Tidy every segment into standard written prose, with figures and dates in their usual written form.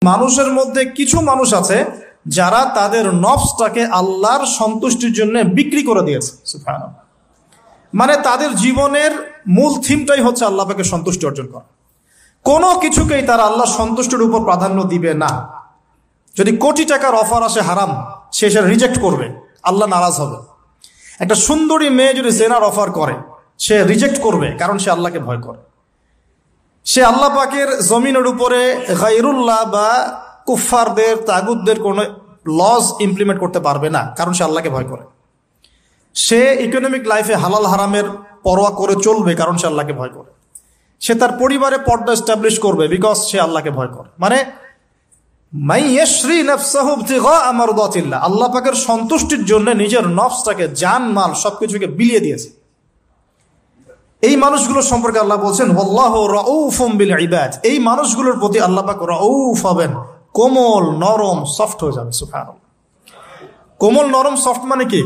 মানুষের মধ্যে কিছু মানুষ আছে যারা তাদের নফসটাকে আল্লাহর সন্তুষ্টির জন্য বিক্রি করে দিয়েছে। সুবহানাল্লাহ। মানে তাদের জীবনের মূল থিমটাই হচ্ছে আল্লাহ পাকের সন্তুষ্টি অর্জন করা। কোনো কিছুকেই তারা আল্লাহ সন্তুষ্টির উপর প্রাধান্য দিবে না। যদি কোটি টাকার অফার আসে হারাম, সে সেটা রিজেক্ট করবে, আল্লাহ নারাজ হবে। একটা সুন্দরী মেয়ে যদি জেনার অফার করে, সে রিজেক্ট করবে, কারণ সে আল্লাহকে ভয় করে। সে আল্লাহ পাকের জমিনের উপরে গায়রুল্লাহ বা কুফফারদের, তাগুতদের কোনো লজ ইমপ্লিমেন্ট করতে পারবে না, কারণ সে আল্লাহকে ভয় করে। সে ইকোনমিক লাইফে হালাল হারামের পরোয়া করে চলবে, কারণ সে আল্লাহকে ভয় করে। সে তার পরিবারে পর্দা এস্টাবলিশ করবে, বিকজ সে আল্লাহকে ভয় করে। মানে আল্লাহ পাকের সন্তুষ্টির জন্য নিজের নফসটাকে, জান মাল সবকিছুকে বিলিয়ে দিয়েছে। এই মানুষগুলো সম্পর্কে আল্লাহ বলছেন ওয়াল্লাহু রাউফুম বিল ইবাদ। এই মানুষগুলোর প্রতি আল্লাহ পাক রাউফ হবেন, কোমল নরম সফট হয়ে যাবে। সুবহানাল্লাহ। কোমল নরম সফট মানে কি?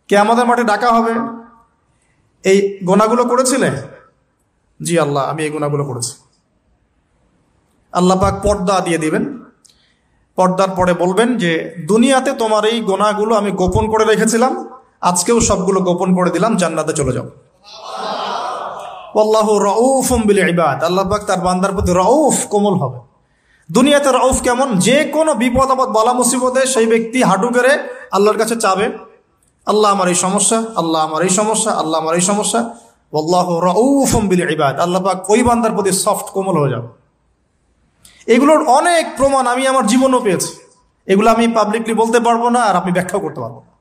কিয়ামতের মাঠে ডাকা হবে, এই গুনাহগুলো করেছিলে? জি আল্লাহ, আমি এই গুনাহগুলো করেছি। আল্লাহ পাক পর্দা দিয়ে দিবেন। পর্দার পরে বলবেন যে দুনিয়াতে তোমার এই গুনাহগুলো আমি গোপন করে রেখেছিলাম, আজকেও সবগুলো গোপন করে দিলাম, জান্নাতে চলে যাও। আল্লাহু রাউফুম বিল ইবাদ। আল্লাহ পাক তার বান্দার প্রতি রাউফ, কোমল হবে। দুনিয়াতে রাউফ কেমন? যে কোনো বিপদ আপদ বালা মুসিবতে সেই ব্যক্তি হাঁটু গেড়ে আল্লাহর কাছে চাবে, আল্লাহ আমার এই সমস্যা, আল্লাহ আমার এই সমস্যা, আল্লাহ আমার এই সমস্যা। আল্লাহু রাউফুম বিল ইবাদ। আল্লাহ পাক ওই বান্দার প্রতি সফট, কোমল হয়ে যাবে। এগুলোর অনেক প্রমাণ আমি আমার জীবনও পেয়েছি। এগুলো আমি পাবলিকলি বলতে পারবো না, আর আপনি ব্যাখ্যাও করতে পারবো না।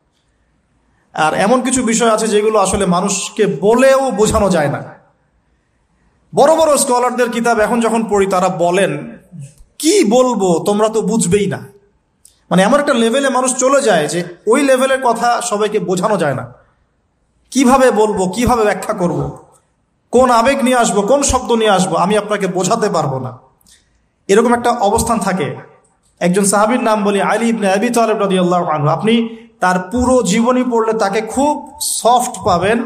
আর এমন কিছু বিষয় আছে যেগুলো আসলে মানুষকে বলেও বোঝানো যায় না। বড় বড় স্কলারদের কিতাব এখন যখন পড়ি, তারা বলেন কি বলবো, তোমরা তো বুঝবেই না। মানে এমন একটা লেভেলে মানুষ চলে যায় যে ওই লেভেলের কথা সবাইকে বোঝানো যায় না। কিভাবে বলবো, কিভাবে ব্যাখ্যা করব, কোন আবেগ নিয়ে আসবো, কোন শব্দ নিয়ে আসবো, আমি আপনাকে বোঝাতে পারবো না। এরকম একটা অবস্থান থাকে। একজন সাহাবীর নাম বলি আলী ইবনে আবি তালেব রাদিয়াল্লাহু আনহু। আপনি তার পুরো জীবনী পড়লে তাকে খুব সফট পাবেন,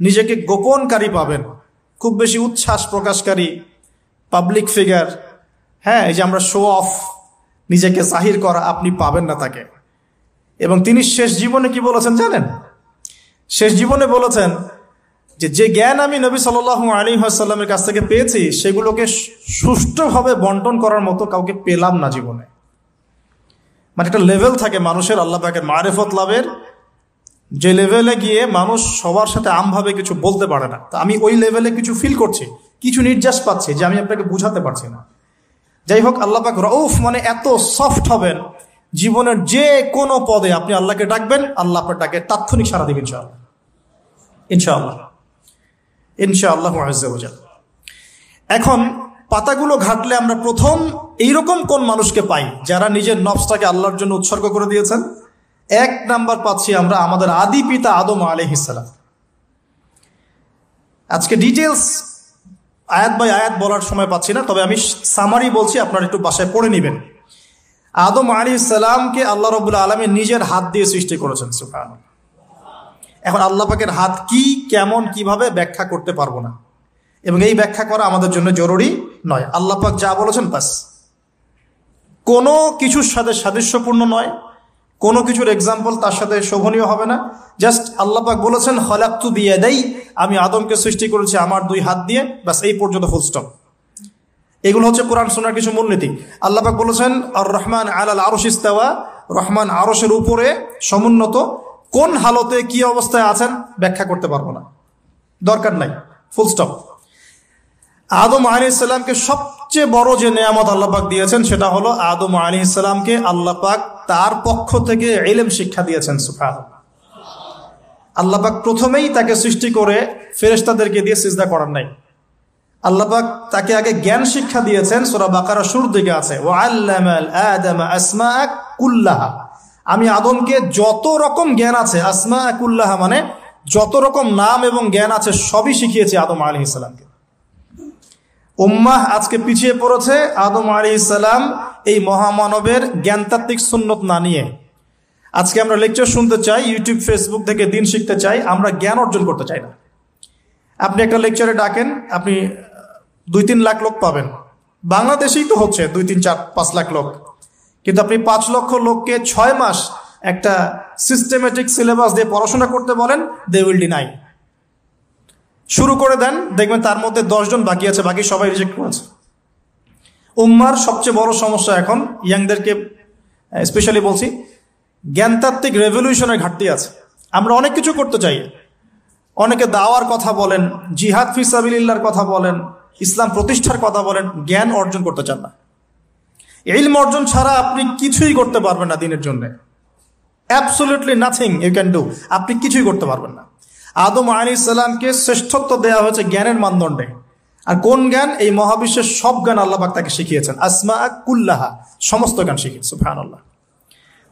নিজেকে গোপনকারী পাবেন, খুব বেশি উচ্ছ্বাস প্রকাশকারী পাবলিক ফিগার। হ্যাঁ, এই যে আমরা শো অফ, নিজেকে জাহির করা, আপনি পাবেন না তাকে। এবং তিনি শেষ জীবনে কি বলেছেন জানেন? শেষ জীবনে বলেছেন যে জ্ঞান আমি নবী সাল্লাল্লাহু আলাইহি ওয়াসাল্লামের কাছ থেকে পেয়েছি, সেগুলোকে সুষ্ঠুভাবে বন্টন করার মতো কাউকে পেলাম না জীবনে। মানে একটা লেভেল থাকে মানুষের আল্লাহ পাকের মারিফত লাভের, যে লেভেলে গিয়ে মানুষ সবার সাথে আমভাবে কিছু বলতে পারে না। তা আমি ওই লেভেলে কিছু ফিল করছি, কিছু নির্যাস পাচ্ছি যে আমি আপনাকে বুঝাতে পারছি না। যাই হোক, আল্লাহ পাক রাউফ মানে এত সফট হবেন, জীবনের যে কোনো পদে আপনি আল্লাহকে ডাকবেন, আল্লাহ আপনার ডাকে তাৎক্ষণিক সাড়া দিবেন ইনশাআল্লাহ। ইনশাআল্লাহ, ইনশাআল্লাহু আযজা ওয়া জাল। এখন পাতাগুলো ঘাটলে আমরা প্রথম এইরকম কোন মানুষকে পাই যারা নিজের নফসটাকে আল্লাহর জন্য উৎসর্গ করে দিয়েছেন? এক নাম্বার পাচ্ছি আমরা আমাদের আদি পিতা আদম আলাইহিস সালাম। আজকে ডিটেলস আয়াত বাই আয়াত বলার সময় পাচ্ছি না, তবে আমি সামারি বলছি, আপনারা একটু বাসায় পড়ে নেবেন। আদম আলাইহিস সালামকে আল্লাহ রাব্বুল আলামিন নিজের হাত দিয়ে সৃষ্টি করেছেন। সুবহানাল্লাহ। এখন আল্লাহ পাকের হাত কি, কেমন, কিভাবে ব্যাখ্যা করতে পারবো না, এবং এই ব্যাখ্যা করা আমাদের জন্য জরুরি নয়। আল্লাহ পাক যা বলেছেন বাস, কোনো কিছুর সাথে সাদৃশ্যপূর্ণ নয়, কোনো কিছুর এক্সাম্পল তার সাথে শোভনীয় হবে না। জাস্ট আল্লাহ পাক বলেছেন খলাকতু বিয়াদাই, আমি আদমকে সৃষ্টি করেছি আমার দুই হাত দিয়ে, বাস এই পর্যন্ত ফুল স্টপ। এগুলো হচ্ছে কোরআন সুন্নাহর কিছু মূলনীতি। আল্লাহ পাক বলেছেন আর রহমান আলাল আরশ ইস্তাওয়া, রহমান আরশের উপরে সমুন্নত। কোন হালতে কি অবস্থায় আছেন ব্যাখ্যা করতে পারবো না, দরকার নাই, ফুল স্টপ। আদম আলাইহিস সালামকে সবচেয়ে বড় যে নেয়ামত আল্লাহ পাক দিয়েছেন সেটা হলো আদম আলাইহিস সালামকে আল্লাহ পাক তার পক্ষ থেকে ইলম শিক্ষা দিয়েছেন। সুবহানাল্লাহ। আল্লাহ পাক প্রথমেই তাকে সৃষ্টি করে ফেরেশতাদেরকে দিয়ে সিজদা করার নাই। আল্লাহ পাক তাকে আগে জ্ঞান শিক্ষা দিয়েছেন। সূরা বাকারা শুরুর দিকে আছে ওয়া আল্লামাল আদামা আসমাআ কুল্লাহা, আমি আদমকে যত রকম জ্ঞান আছে, আসমাআ কুল্লাহা মানে যত রকম নাম এবং জ্ঞান আছে সবই শিখিয়েছি আদম আলাইহিস সালামকে। উম্মাহ আজকে পিছিয়ে পড়েছে আদম আলাইহিস সালাম এই মহামানবের জ্ঞানতাত্ত্বিক সুন্নত না নিয়ে। আজকে আমরা লেকচার শুনতে চাই, ইউটিউব ফেসবুক থেকে দিন শিখতে চাই, আমরা জ্ঞান অর্জন করতে চাই না। আপনি একটা লেকচারে ডাকেন, আপনি 2-3 লাখ লোক পাবেন, বাংলাদেশেই তো হচ্ছে 2, 3, 4, 5 লাখ লোক, কিন্তু আপনি 5 লক্ষ লোককে 6 মাস একটা সিস্টেমেটিক সিলেবাস দিয়ে পড়াশোনা করতে বলেন, দে উইল ডিনাই। শুরু করে দেন, দেখবেন তার মধ্যে 10 জন বাকি আছে, বাকি সবাই রিজেক্ট করেছে। উম্মার সবচেয়ে বড় সমস্যা এখন, ইয়াংদেরকে স্পেশালি বলছি, জ্ঞানতাত্ত্বিক রেভলিউশনের ঘাটতি আছে। আমরা অনেক কিছু করতে চাই, অনেকে দাওয়ার কথা বলেন, জিহাদ ফি সাবিলিল্লাহর কথা বলেন, ইসলাম প্রতিষ্ঠার কথা বলেন, জ্ঞান অর্জন করতে চান না। ইলম অর্জন ছাড়া আপনি কিছুই করতে পারবেন না দিনের জন্য। Absolutely nothing you can do. আপনি কিছুই করতে পারবেন না। আদম আলাইহিস সালামকে শ্রেষ্ঠত্ব দেওয়া হয়েছে জ্ঞানের মানদণ্ডে। আর কোন জ্ঞান? এই মহাবিশ্বের সব জ্ঞান আল্লাহ পাক তাকে শিখিয়েছেন, আসমা কুল্লাহা, সমস্ত জ্ঞান শিখিয়েছেন। সুবহানাল্লাহ।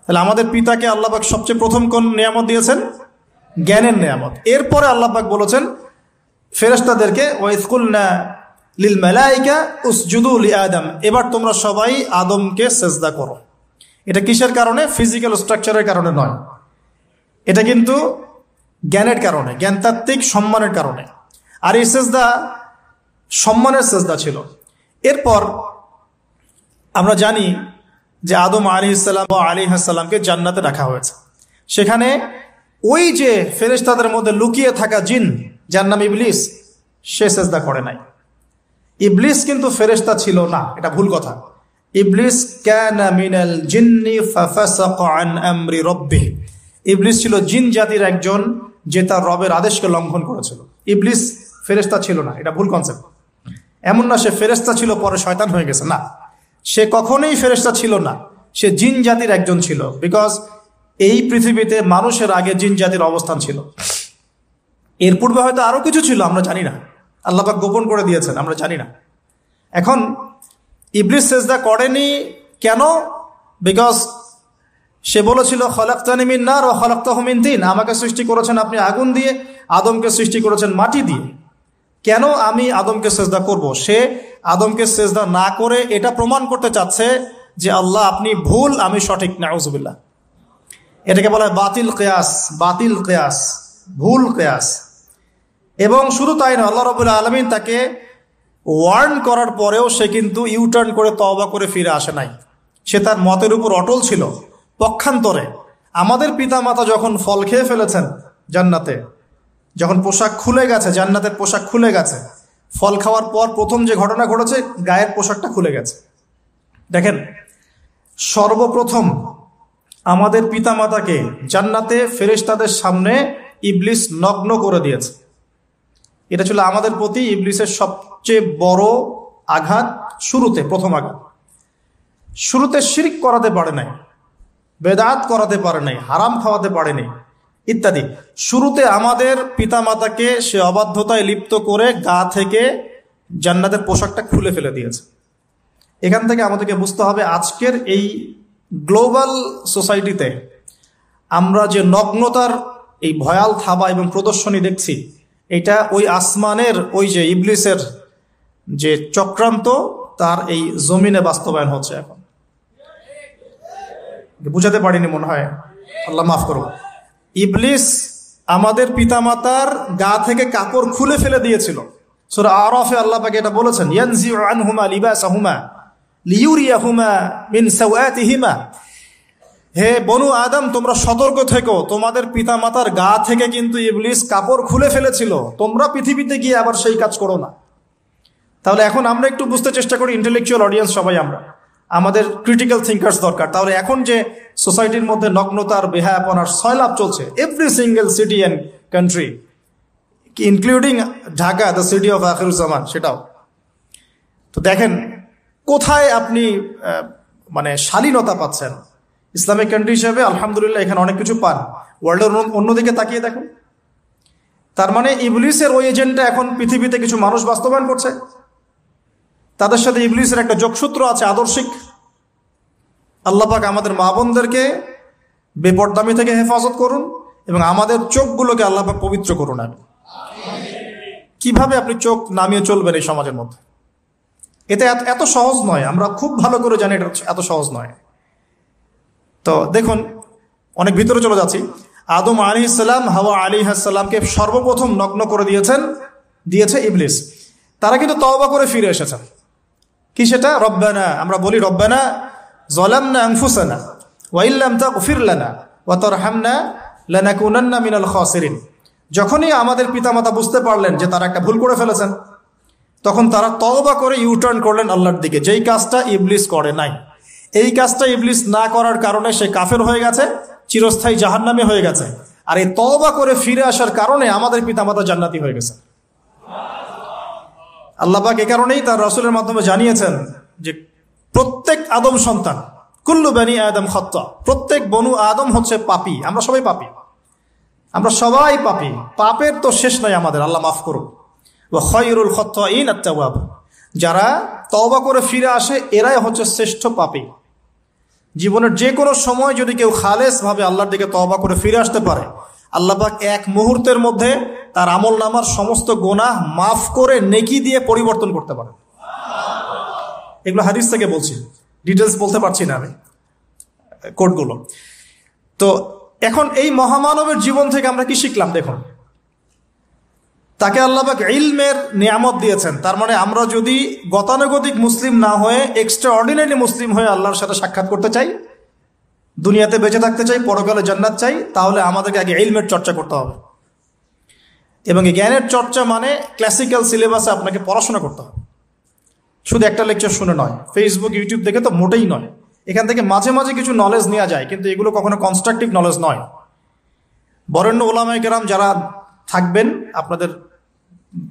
তাহলে আমাদের পিতাকে আল্লাহ পাক সবচেয়ে প্রথম কোন নিয়ামত দিয়েছেন? জ্ঞানের নিয়ামত। এরপরে আল্লাহ পাক বলেছেন ফেরেশতাদেরকে, ওয়াইয কুলনা লিল মালাইকা উসজুদু লিআদম, এবার তোমরা সবাই আদমকে সেজদা করো। এটা কিসের কারণে? ফিজিক্যাল স্ট্রাকচারের কারণে নয়, এটা কিন্তু জ্ঞানের কারণে, জ্ঞানতাত্ত্বিক সম্মানের কারণে। আর এই সেজদা সম্মানের সেজদা ছিল। এরপর আমরা জানি যে আদম আলাইহিস সালামকে জান্নাতে রাখা হয়েছে। সেখানে ওই যে ফেরেশতাদের মধ্যে লুকিয়ে থাকা জিন, যার নাম ইবলিস, সে সেজদা করে নাই। ইবলিস কিন্তু ফেরেশতা ছিল না, এটা ভুল কথা। ইবলিস কানা মিনাল জিন্নি ফাফাসাকা আন আমরি রাব্বিহি, ইবলিস ছিল জিন জাতির একজন যে তার রবের আদেশকে লঙ্ঘন করেছিল। ইবলিস ফেরেশতা ছিল না, এটা ভুল কনসেপ্ট। এমন না সে ফেরেশতা ছিল পরে শয়তান হয়ে গেছে, না, সে কখনোই ফেরেশতা ছিল না, সে জিন জাতির একজন ছিল। বিকজ এই পৃথিবীতে মানুষের আগে জিন জাতির অবস্থান ছিল। এর পূর্বে হয়তো আরো কিছু ছিল, আমরা জানি না, আল্লাহ পাক গোপন করে দিয়েছেন, আমরা জানি না। এখন ইবলিস সেজদা করেনি কেন? বিকজ সে বলেছিল খলাকতানি মিন নার ওয়া খলাকতাহু মিন তিন, আমাকে সৃষ্টি করেছেন আপনি আগুন দিয়ে, আদমকে সৃষ্টি করেছেন মাটি দিয়ে, কেন আমি আদমকে সেজদা করব? সে আদমকে সেজদা না করে এটা প্রমাণ করতে চাচ্ছে যে আল্লাহ আপনি ভুল, আমি সঠিক। নাউজুবিল্লাহ। এটাকে বলা হয় বাতিল কিয়াস, বাতিল কিয়াস, ভুল কিয়াস। এবং শুধু তাই না, আল্লাহ রাব্বুল আলামিন তাকে ওয়ার্ন করার পরেও সে কিন্তু ইউটার্ন করে তওবা করে ফিরে আসে নাই। সে তার মতের উপর অটল ছিল। পক্ষান্তরে আমাদের পিতামাতা যখন ফল খেয়ে ফেলেছেন জান্নাতে, যখন পোশাক খুলে গেছে, জান্নাতের পোশাক খুলে গেছে, ফল খাওয়ার পর প্রথম যে ঘটনা ঘটেছে, গায়ের পোশাকটা খুলে গেছে। দেখেন, সর্বপ্রথম আমাদের পিতামাতাকে জান্নাতে ফেরেশতাদের সামনে ইবলিস নগ্ন করে দিয়েছে। এটা ছিল আমাদের প্রতি ইবলিসের সবচেয়ে বড় আঘাত। শুরুতে, প্রথম আঘাত। শুরুতে শিরক করাতে পারে নাই, বেদাত করাতে পারে নাই, হারাম খাওয়াতে পারেনি ইত্যাদি। শুরুতে আমাদের পিতামাতাকে সে অবাধ্যতায় লিপ্ত করে গা থেকে জান্নাতের পোশাকটা খুলে ফেলে দিয়েছে। এখান থেকে আমাদেরকে বুঝতে হবে, আজকের এই গ্লোবাল সোসাইটিতে আমরা যে নগ্নতার এই ভয়াল থাবা এবং প্রদর্শনী দেখছি, এটা ওই আসমানের ওই যে ইবলিসের যে চক্রান্ত, তার এই জমিনে বাস্তবায়ন হচ্ছে এখন। বুঝাতে পারিনি মনে হয়, আল্লাহ মাফ করো। ইবলিস আমাদের পিতামাতার গা থেকে কাপড় খুলে ফেলে দিয়েছিল। সূরা আরাফে আল্লাহ পাক এটা বলেছেন, ইয়ানজিউ আনহুমা লিবাসাহুমা লিইউরিয়াহুমা মিন সাওয়াতিহিমা। হে বনু আদম, তোমরা সতর্ক থেকো, তোমাদের পিতামাতার গা থেকে কিন্তু ইবলিস কাপড় খুলে ফেলেছিল, তোমরা পৃথিবীতে গিয়ে আবার সেই কাজ করো না। তাহলে এখন আমরা একটু বুঝতে চেষ্টা করি, ইন্টেলেকচুয়াল অডিয়েন্স সবাই আমরা, আমাদের ক্রিটিক্যাল থিঙ্কার্স দরকার। তাহলে এখন যে সোসাইটির মধ্যে নগ্নতার, বেহায়াপনার সয়লাভ চলছে, every single city and country, including Dhaka, the city of Akhiruzzaman, সেটাও তো দেখেন কোথায় আপনি মানে শালীনতা পাচ্ছেন। ইসলামিক কান্ট্রি হিসেবে আলহামদুলিল্লাহ এখানে অনেক কিছু পান। ওয়ার্ল্ডের অন্যদিকে তাকিয়ে দেখুন। তার মানে ইবলিসের ওই এজেন্টটা এখন পৃথিবীতে কিছু মানুষ বাস্তবায়ন করছে, তাদের সাথে ইবলিসের একটা যোগসূত্র আছে আদর্শিক। আল্লাহ পাক আমাদের মা বোনদেরকে বেপরদামি থেকে হেফাজত করুন এবং আমাদের চোখগুলোকে আল্লাহ পাক পবিত্র করুন। কিভাবে আপনি চোখ নামিয়ে চলবেন এই সমাজের মধ্যে? এটা এত সহজ নয়, আমরা খুব ভালো করে জানি এটা এত সহজ নয়। তো দেখুন, অনেক ভিতরে চলে যাচ্ছি। আদম আলাইহিস সালাম, হাওয়া আলাইহিস সালামকে সর্বপ্রথম নগ্ন করে দিয়েছে ইবলিস। তারা কিন্তু তওবা করে ফিরে এসেছেন। কি সেটা? রব্বানা, আমরা বলি রব্বানা যালামনা আনফুসানা ওয়া ইল্লাম তাগফির লানা ওয়া তারহামনা লানাকুনান্না মিনাল খাসিরিন। যখনই আমাদের পিতামাতা বুঝতে পারলেন যে তারা একটা ভুল করে ফেলেছেন, তখন তারা তওবা করে ইউটার্ন করলেন আল্লাহর দিকে, যেই কাজটা ইবলিস করে নাই। এই কাজটা ইবলিস না করার কারণে সে কাফের হয়ে গেছে, চিরস্থায়ী জাহান্নামী হয়ে গেছে। আর এই তওবা করে ফিরে আসার কারণে আমাদের পিতামাতা জান্নাতি হয়ে গেছে। আল্লাহ পাক এ কারণেই তার রাসূলের মাধ্যমে জানিয়েছেন যে প্রত্যেক আদম সন্তান, কুল্লু বানি আদম খাত্তা, প্রত্যেক বনু আদম হচ্ছে পাপী। আমরা সবাই পাপী, আমরা সবাই পাপী। পাপের তো শেষ নাই আমাদের, আল্লাহ মাফ করুক। ওয়া খায়রুল খাত্তাইন আত-তাওয়াব, যারা তওবা করে ফিরে আসে এরাই হচ্ছে শ্রেষ্ঠ পাপী। জীবনের যে কোনো সময় যদি কেউ খালেস ভাবে আল্লাহর দিকে তওবা করে ফিরে আসতে পারে, আল্লাহ পাক এক মুহূর্তের মধ্যে তার আমলনামার সমস্ত গুনাহ মাফ করে নেকি দিয়ে পরিবর্তন করতে পারে। এগুলো হাদিস থেকে বলছি, ডিটেলস বলতে পারছি না আমি, কোডগুলো। তো এখন এই মহামানবের জীবন থেকে আমরা কি শিখলাম? দেখুন, তাকে আল্লাহ পাক ইলমের নিয়ামত দিয়েছেন। তার মানে আমরা যদি গতানুগতিক মুসলিম না হয়ে এক্সট্রা অর্ডিনারি মুসলিম হয়ে আল্লাহর সাথে সাক্ষাৎ করতে চাই, দুনিয়াতে বেঁচে থাকতে চাই, পরকালে জান্নাত চাই, তাহলে আমাদেরকে আগে ইলমের চর্চা করতে হবে। এবং এই জ্ঞানের চর্চা মানে ক্লাসিক্যাল সিলেবাসে আপনাকে পড়াশোনা করতে হবে। শুধু একটা লেকচার শুনে নয়, ফেসবুক ইউটিউব দেখে তো মোটেই নয়। এখান থেকে মাঝে মাঝে কিছু নলেজ নেওয়া যায়, কিন্তু এগুলো কখনো কনস্ট্রাকটিভ নলেজ নয়। বরেণ্য ওলামায়ে কেরাম যারা থাকবেন আপনাদের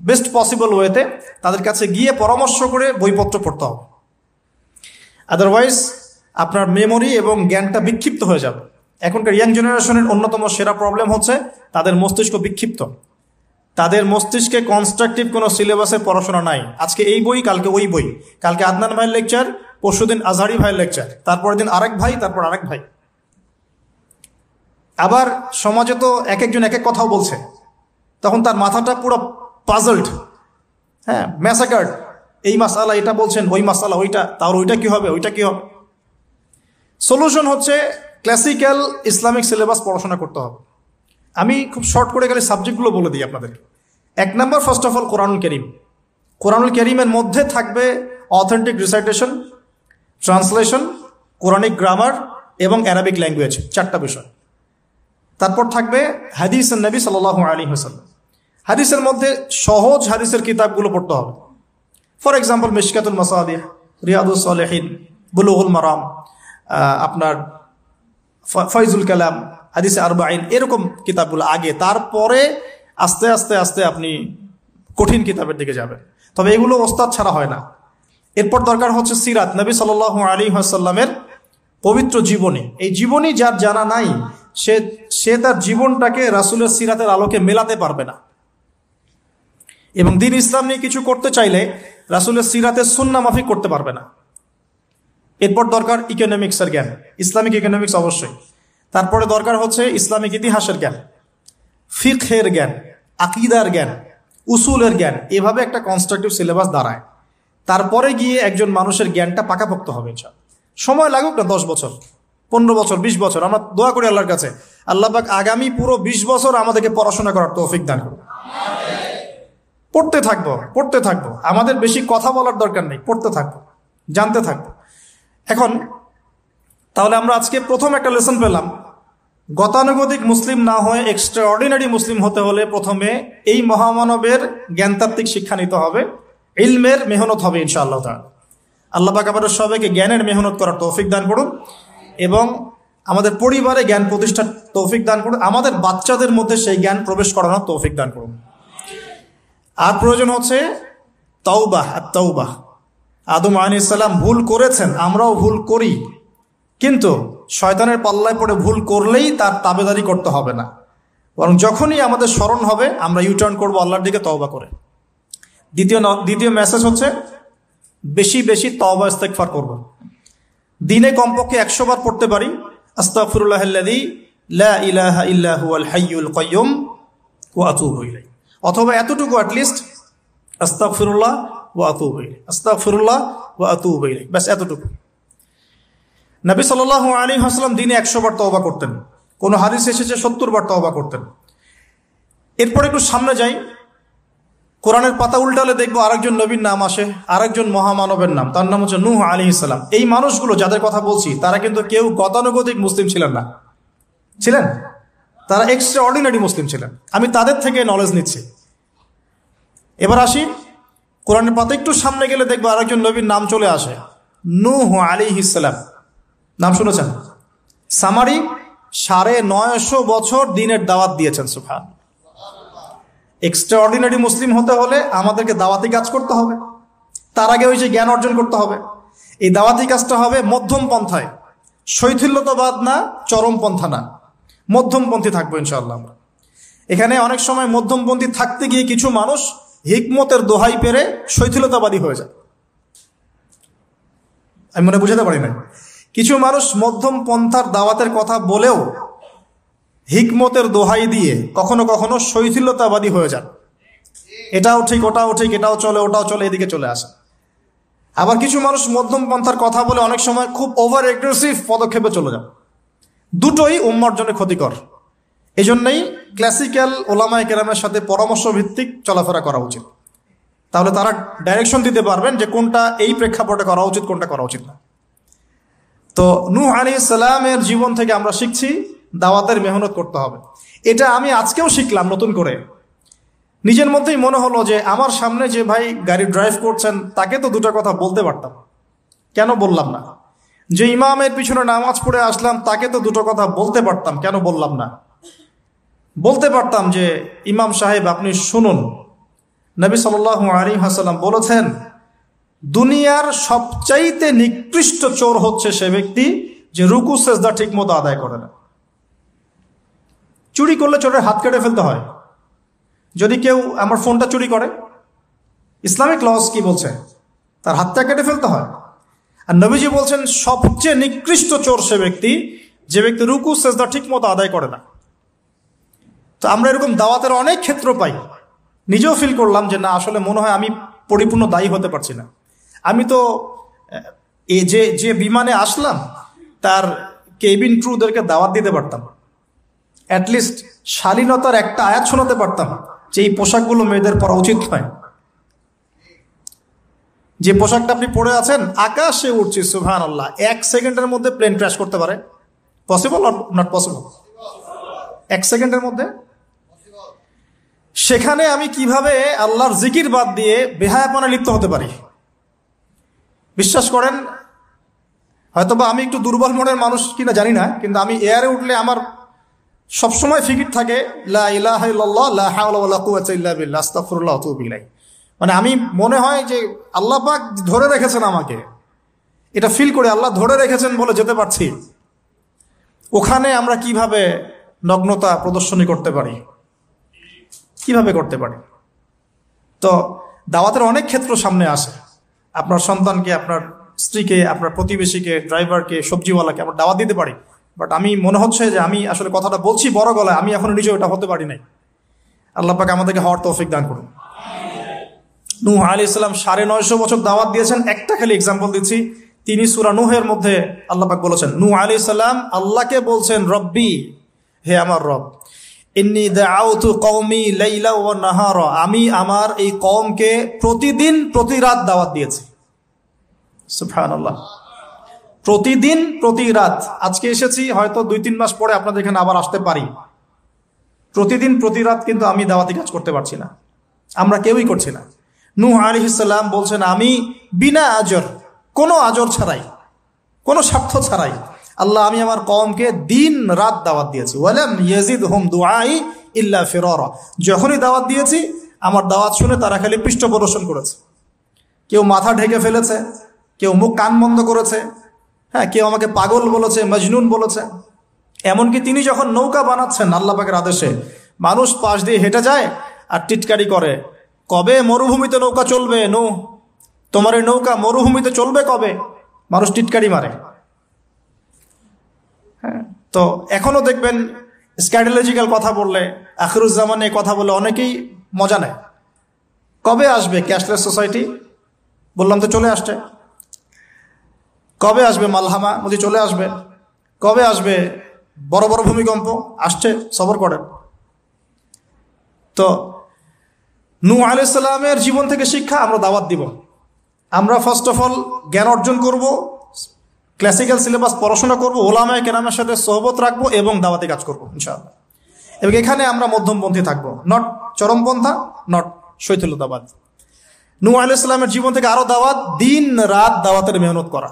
বেস্ট পসিবল ওয়েতে, তাদের কাছে গিয়ে পরামর্শ করে বইপত্র পড়তে হবে। আদারওয়াইজ আপনার মেমোরি এবং জ্ঞানটা বিক্ষিপ্ত হয়ে যাবে। এখনকার ইয়াং জেনারেশনের অন্যতম সেরা প্রবলেম হচ্ছে তাদের মস্তিষ্ক বিক্ষিপ্ত। তাদের মস্তিষ্কে কনস্ট্রাকটিভ কোনো সিলেবাসের পড়াশোনা নাই। আজকে এই বই, কালকে ওই বই, কালকে আদনান ভাইয়ের লেকচার, পরশুদিন আজহারি ভাইয়ের লেকচার, তারপরের দিন আরেক ভাই, তারপর আরেক ভাই। আবার সমাজে তো এক একজন এক এক কথাও বলছে, তখন তার মাথাটা পুরো পাজলড, হ্যাঁ, ম্যাসাকার্ড। এই মাসালা এটা বলছেন, ওই মাসালা ওইটা, তার ওইটা কি হবে, ওইটা কি হবে। সলিউশন হচ্ছে ক্লাসিক্যাল ইসলামিক সিলেবাস পড়াশোনা করতে হবে। আমি খুব শর্ট করে গেলে সাবজেক্টগুলো বলে দিই আপনাদেরকে। 1 নম্বর, ফার্স্ট অফ অল কোরআনুল কারীম। কোরআনুল কারীমের মধ্যে থাকবে authentic recitation, translation, Quranic grammar এবং অ্যারাবিক ল্যাঙ্গুয়েজ, 4টা বিষয়। তারপর থাকবে হাদিস নবী সাল্লাল্লাহু আলাইহি ওয়াসাল্লাম। হাদিসের মধ্যে সহজ হাদিসের কিতাবগুলো পড়তে হবে। ফর এক্সাম্পল মিশকাতুল মাসাবিহ, রিয়াদুস সালিহিন, বুলুগুল মারাম, আপনার ফয়জুল কালাম, হাদিসে আরবাইন, এরকম কিতাবগুলো আগে, তারপরে আস্তে আস্তে আস্তে আপনি কঠিন কিতাবের দিকে যাবেন। তবে এগুলো ওস্তাদ ছাড়া হয় না। এরপর দরকার হচ্ছে সিরাত, নবী সাল্লাল্লাহু আলাইহি ওয়াসাল্লামের পবিত্র জীবনী। এই জীবনী যার জানা নাই, সে তার জীবনটাকে রাসূলের সিরাতের আলোকে মেলাতে পারবে না। এবং দ্বীন ইসলাম নিয়ে কিছু করতে চাইলে রাসূলের সিরাতের সুন্নাহ মাফিক করতে পারবে না। এরপর দরকার ইকোনমিক্সের জ্ঞান, ইসলামিক ইকোনমিক্স অবশ্যই। তারপরে দরকার হচ্ছে ইসলামিক ইতিহাসের জ্ঞান, ফিকহের জ্ঞান, আকীদার জ্ঞান, উসুলের জ্ঞান। এভাবে একটা কনস্ট্রাকটিভ সিলেবাস দাঁড়ায়। তারপরে গিয়ে একজন মানুষের জ্ঞানটা পাকাপোক্ত হবে। সময় লাগুক না, 10 বছর, 15 বছর, 20 বছর। আমরা দোয়া করি আল্লাহর কাছে, আল্লাহ পাক আগামী পুরো 20 বছর আমাদেরকে পড়াশোনা করার তৌফিক দান করুন। পড়তে থাকবো। আমাদের বেশি কথা বলার দরকার নেই, পড়তে থাকবো, জানতে থাকবো। এখন তাহলে আমরা আজকে প্রথম একটা লেসন পেলাম, গতানুগতিক মুসলিম না হয়ে এক্সট্রা অর্ডিনারি মুসলিম হতে হলে প্রথমে এই মহামানবের জ্ঞানতাত্ত্বিক শিক্ষা নিতে হবে, ইলমের মেহনত হবে ইনশাআল্লাহ তাআলা। আল্লাহ পাক আমাদের সবাইকে জ্ঞানের মেহনত করার তৌফিক দান করুন এবং আমাদের পরিবারে জ্ঞান প্রতিষ্ঠার তৌফিক দান করুন। আমাদের বাচ্চাদের মধ্যে সেই জ্ঞান প্রবেশ করানোর তৌফিক দান করুন। আর প্রয়োজন হচ্ছে তাওবাহ, আত-তাওবাহ। আদম আলাইহিস সালাম ভুল করেছেন, আমরাও ভুল করি, কিন্তু শয়তানের পাল্লায় পড়ে ভুল করলেই তার তাবেদারি করতে হবে না, বরং যখনই আমাদের স্মরণ হবে আমরা ইউটার্ন করবো আল্লাহর দিকে তওবা করে। দ্বিতীয় মেসেজ হচ্ছে বেশি বেশি তওবা ইস্তেগফার করব। দিনে কমপক্ষে 100 বার পড়তে পারি আস্তাগফিরুল্লাহাল্লাযী লা ইলাহা ইল্লা হুয়াল হাইয়ুল কাইয়্যুম ওয়া আতুবু ইলাইহি, অথবা এতটুকু অ্যাটলিস্ট আস্তাগফিরুল্লাহ ওয়া আতুবু ইলাইহি, আস্তাগফিরুল্লাহ ওয়া আতুবু ইলাইহি, ব্যাস এতটুকু। নবী সাল্লাল্লাহু আলাইহি ওয়াসাল্লাম দিনে 100 বার তওবা করতেন, কোন হাদিস এসেছে 70 বার তওবা করতেন। এরপর একটু সামনে যাই, কোরআনের পাতা উল্টালে দেখবো আরেকজন নবীর নাম আসে, আরেকজন মহামানবের নাম, তার নাম হচ্ছে নূহ আলাইহিস সালাম। এই মানুষগুলো যাদের কথা বলছি তারা কিন্তু কেউ গতানুগতিক মুসলিম ছিলেন না, ছিলেন তারা এক্সট্রা অর্ডিনারি মুসলিম ছিলেন। আমি তাদের থেকে নলেজ নিচ্ছি। এবার আসি কোরআনের পাতা একটু সামনে গেলে দেখবো আরেকজন নবীর নাম চলে আসে, নূহ আলাইহিস সালাম। নাম শুনেছেন? সামারি 950 বছর দিনের দাওয়াত দিয়েছেন। সুবহান। এক্সট্রা অর্ডিনারি মুসলিম হতে হলে আমাদেরকে দাওয়াতি কাজ করতে হবে, তার আগে ওই যে জ্ঞান অর্জন করতে হবে। এই দাওয়াতি কাজটা হবে মধ্যম পন্থায়, শৈথিল্যতাবাদ না, চরমপন্থা না, মধ্যমপন্থী থাকবো ইনশাআল্লাহ। এখানে অনেক সময় মধ্যমপন্থী থাকতে গিয়ে কিছু মানুষ হিকমতের দোহাই পেরে শৈথিলতাবাদী হয়ে যায়। আমি মনে বুঝাতে পারি না, কিছু মানুষ মধ্যম পন্থার দাওয়াতের কথা বলেও হিকমতের দোহাই দিয়ে কখনো কখনো শৈথিলতাবাদী হয়ে যান। এটাও ঠিক, ওটাও ঠিক, এটাও চলে, ওটাও চলে, এদিকে চলে আসে। আবার কিছু মানুষ মধ্যম পন্থার কথা বলে অনেক সময় খুব ওভার এগ্রেসিভ পদক্ষেপে চলে যান। দুটোই উম্মার জন্য ক্ষতিকর। এজন্যই ক্লাসিক্যাল ওলামায়ে কেরামের সাথে পরামর্শ ভিত্তিক চলাফেরা করা উচিত। তাহলে তারা ডাইরেকশন দিতে পারবেন যে কোনটা এই প্রেক্ষাপটে করা উচিত, কোনটা করা উচিত না। তো নূহ আলাইহিস সালামের জীবন থেকে আমরা শিখছি দাওয়াতের মেহনত করতে হবে। এটা আমি আজকেও শিখলাম নতুন করে। নিজের মধ্যেই মনে হলো যে আমার সামনে যে ভাই গাড়ি ড্রাইভ করছেন তাকে তো দুটো কথা বলতে পারতাম, কেন বললাম না? যে ইমামের পিছনে নামাজ পড়ে আসলাম তাকে তো দুটো কথা বলতে পারতাম, কেন বললাম না? বলতে পারতাম যে ইমাম সাহেব আপনি শুনুন, নবী সাল্লাল্লাহু আলাইহি ওয়াসাল্লাম বলেছেন দুনিয়ার সবচাইতে নিকৃষ্ট চোর হচ্ছে সে ব্যক্তি যে রুকু সেজদা ঠিক মতো আদায় করে না। চুরি করলে চোরের হাত কেটে ফেলতে হয়। যদি কেউ আমার ফোনটা চুরি করে, ইসলামিক লস কি বলছে? তার হাতটা কেটে ফেলতে হয়। আর নবীজি বলছেন সবচেয়ে নিকৃষ্ট চোর সে ব্যক্তি যে ব্যক্তি রুকু সেজদা ঠিক মতো আদায় করে না। তো আমরা এরকম দাওয়াতের অনেক ক্ষেত্র পাই। নিজেও ফিল করলাম যে না, আসলে মনে হয় আমি পরিপূর্ণ দায়ী হতে পারছি না। আমি তো যে বিমানে আসলাম তার কেবিন ক্রুদেরকে দাওয়াত দিতে পারতাম, অ্যাটলিস্ট শালীনতার একটা আয়াত শোনাতে পারতাম যে এই পোশাকগুলো মেয়েদের পরা উচিত নয়। যে পোশাকটা আপনি পরে আছেন, আকাশে উঠছি, সুবহানাল্লাহ, 1 সেকেন্ডের মধ্যে প্লেন ক্র্যাশ করতে পারে। Possible or not possible? 1 সেকেন্ডের মধ্যে। সেখানে আমি কিভাবে আল্লাহর জিকির বাদ দিয়ে বেহায়াপনা লিপ্ত হতে পারি? বিশ্বাস করেন, হয়তোবা আমি একটু দুর্বল মনের মানুষ কিনা জানি না, কিন্তু আমি এয়ারে উঠলে আমার সবসময় ফিকির থাকে লা ইলাহা ইল্লাল্লাহ লা হাওলা ওয়ালা কুওয়াতা ইল্লা বিল্লাহ আস্তাগফিরুল্লাহ ওয়া আতুবু ইলাইহি। মানে আমি মনে হয় যে আল্লাহ পাক ধরে রেখেছেন আমাকে, এটা ফিল করে আল্লাহ ধরে রেখেছেন বলে যেতে পারছি। ওখানে আমরা কিভাবে নগ্নতা প্রদর্শনী করতে পারি, কিভাবে করতে পারি? তো দাওয়াতের অনেক ক্ষেত্র সামনে আসে। আপনার সন্তানকে, আপনার স্ত্রীকে, আপনার প্রতিবেশীকে, ড্রাইভারকে, সবজিওয়ালাকে আমরা দাওয়াত দিতে পারি। বাট আমি মনে হচ্ছে যে আমি আসলে কথাটা বলছি বড় গলায়, আমি এখনো নিজে ওটা হতে পারি নাই। আল্লাহ পাক আমাদেরকে হওয়ার তৌফিক দান করুন। নূহ আলাইহিস সালাম 950 বছর দাওয়াত দিয়েছেন। একটা খালি এক্সাম্পল দিচ্ছি। তিনি সূরা নূহের মধ্যে আল্লাহ পাক বলেছেন, নূহ আলাইহিস সালাম আল্লাহকে বলছেন, রব্বি, হে আমার রব, ইন্নী দাআউতু কওমি লাইলা ওয়া নাহারা, আমি আমার এই কওমকে প্রতিদিন প্রতি রাত দাওয়াত দিয়েছি। সুবহানাল্লাহ, প্রতিদিন প্রতি রাত। আজকে এসেছি, হয়তো 2-3 মাস পরে আপনাদের এখানে আবার আসতে পারি। প্রতিদিন প্রতি রাত কিন্তু আমি দাওয়াতি কাজ করতে পারছি না, আমরা কেউই করছি না। নূহ আলাইহিস সালাম বলছেন আমি বিনা আজর, কোনো আজর ছাড়াই, কোনো স্বার্থ ছাড়াই আল্লাহ আমি আমার কওমকে দিন রাত দাওয়াত দিয়েছি। ওয়ালাম ইয়াজিদহুম দুআই ইল্লা ফিরারা, যখনই দাওয়াত দিয়েছি আমার দাওয়াত শুনে তারা খালি পৃষ্ঠ প্রদর্শন করেছে। কেউ মাথা ঢেকে ফেলেছে, কেউ মুখ কান বন্ধ করেছে, হ্যাঁ, কেউ আমাকে পাগল বলেছে, মজনুন বলেছে। এমনকি তিনি যখন নৌকা বানাচ্ছেন আল্লাহ পাকের আদেশে, মানুষ পাশ দিয়ে হেঁটে যায় আর টিটকারি করে, কবে মরুভূমিতে নৌকা চলবে? নূহ, তোমার এই নৌকা মরুভূমিতে চলবে কবে? মানুষ টিটকারি মারে। হ্যাঁ, তো এখনো দেখবেন স্ক্যাটোলজিক্যাল কথা বললে, আখিরুজ্জামানে কথা বলে অনেকেই মজা নেয়। কবে আসবে ক্যাশলেস সোসাইটি? বললাম তো চলে আসছে। কবে আসবে মালহামা? বলছি চলে আসবে। কবে আসবে বড় বড় ভূমিকম্প? আসছে, সবর করেন। তো নূহ আলাইহিস সালামের জীবন থেকে শিক্ষা, আমরা দাওয়াত দিব। আমরা ফার্স্ট অফ অল জ্ঞান অর্জন করব, ক্লাসিক্যাল সিলেবাস পড়াশোনা করব, ওলামায়ে কেরামের সাথে সোহবত রাখবো এবং দাওয়াতি কাজ করবো ইনশাআল্লাহ। এবং এখানে আমরা মধ্যমপন্থী থাকবো, নট চরমপন্থা, নট শৈথিল্যতাবাদ। নূহ আলাইহিস সালামের জীবন থেকে আরো দাওয়াত, দিন রাত দাওয়াতের মেহনত করা,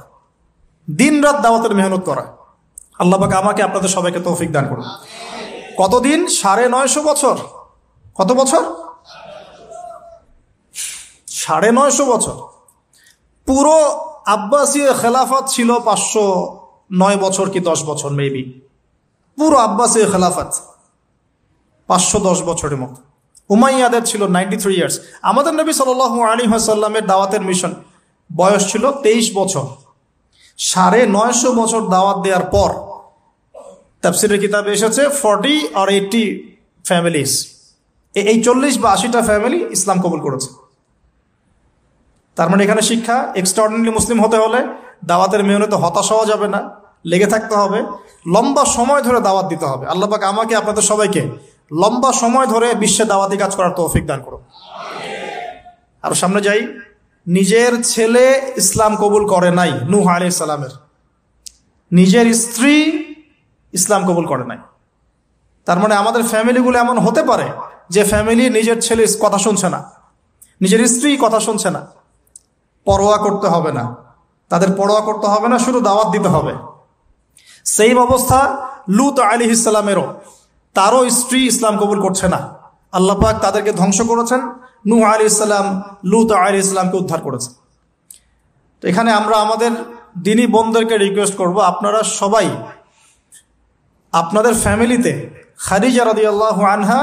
দিন রাত দাওয়াতের মেহনত করা। আল্লাহ পাক আমাকে আপনাদের সবাইকে তৌফিক দান করুন। কতদিন? 950 বছর। কত বছর? 950 বছর। পুরো আব্বাসীয় খেলাফত ছিল 509 বছর কি 10 বছর মেবি। পুরো আব্বাসীয় খেলাফত 510 বছরের মতো। উমাইয়াদের ছিল 93 ইয়ার্স। আমাদের নবী সাল্লাল্লাহু আলাইহি ওয়াসাল্লামের দাওয়াতের মিশন বয়স ছিল 23 বছর। 950 বছর দাওয়াত দেওয়ার পর তাফসীরের কিতাবে এসেছে 40 or 80 ফ্যামিলিজ, এই 40 বা 80টা ফ্যামিলি ইসলাম কবুল করেছে। তার মানে এখানে শিক্ষা, এক্সট্রাঅর্ডিনারি মুসলিম হতে হলে দাওয়াতের মেহনতে হতাশ হওয়া যাবে না, লেগে থাকতে হবে, লম্বা সময় ধরে দাওয়াত দিতে হবে। আল্লাহ পাক আমাকে আপনাদের সবাইকে লম্বা সময় ধরে বিশ্বে দাওয়াতি কাজ করার তৌফিক দান করুন। আর সামনে যাই। নিজের ছেলে ইসলাম কবুল করে নাই নূহ আলাইহিস সালামের, নিজের স্ত্রী ইসলাম কবুল করে নাই। তার মানে আমাদের ফ্যামিলিগুলো এমন হতে পারে যে ফ্যামিলি নিজের ছেলে কথা শুনছে না, নিজের স্ত্রী কথা শুনছে না। পরোয়া করতে হবে না, তাদের পরোয়া করতে হবে না, শুধু দাওয়াত দিতে হবে। সেই অবস্থা লূত আলাইহিস সালামেরও, তারও স্ত্রী ইসলাম কবুল করছে না। আল্লাহ পাক তাদেরকে ধ্বংস করেছেন, নূহ আলাইহিস সালাম লূত আলাইহিস সালামকে উদ্ধার করেছেন। তো এখানে আমরা আমাদের দিনী বোনদেরকে রিকোয়েস্ট করব, আপনারা সবাই আপনাদের ফ্যামিলিতে খাদিজা রাদিয়াল্লাহু আনহা,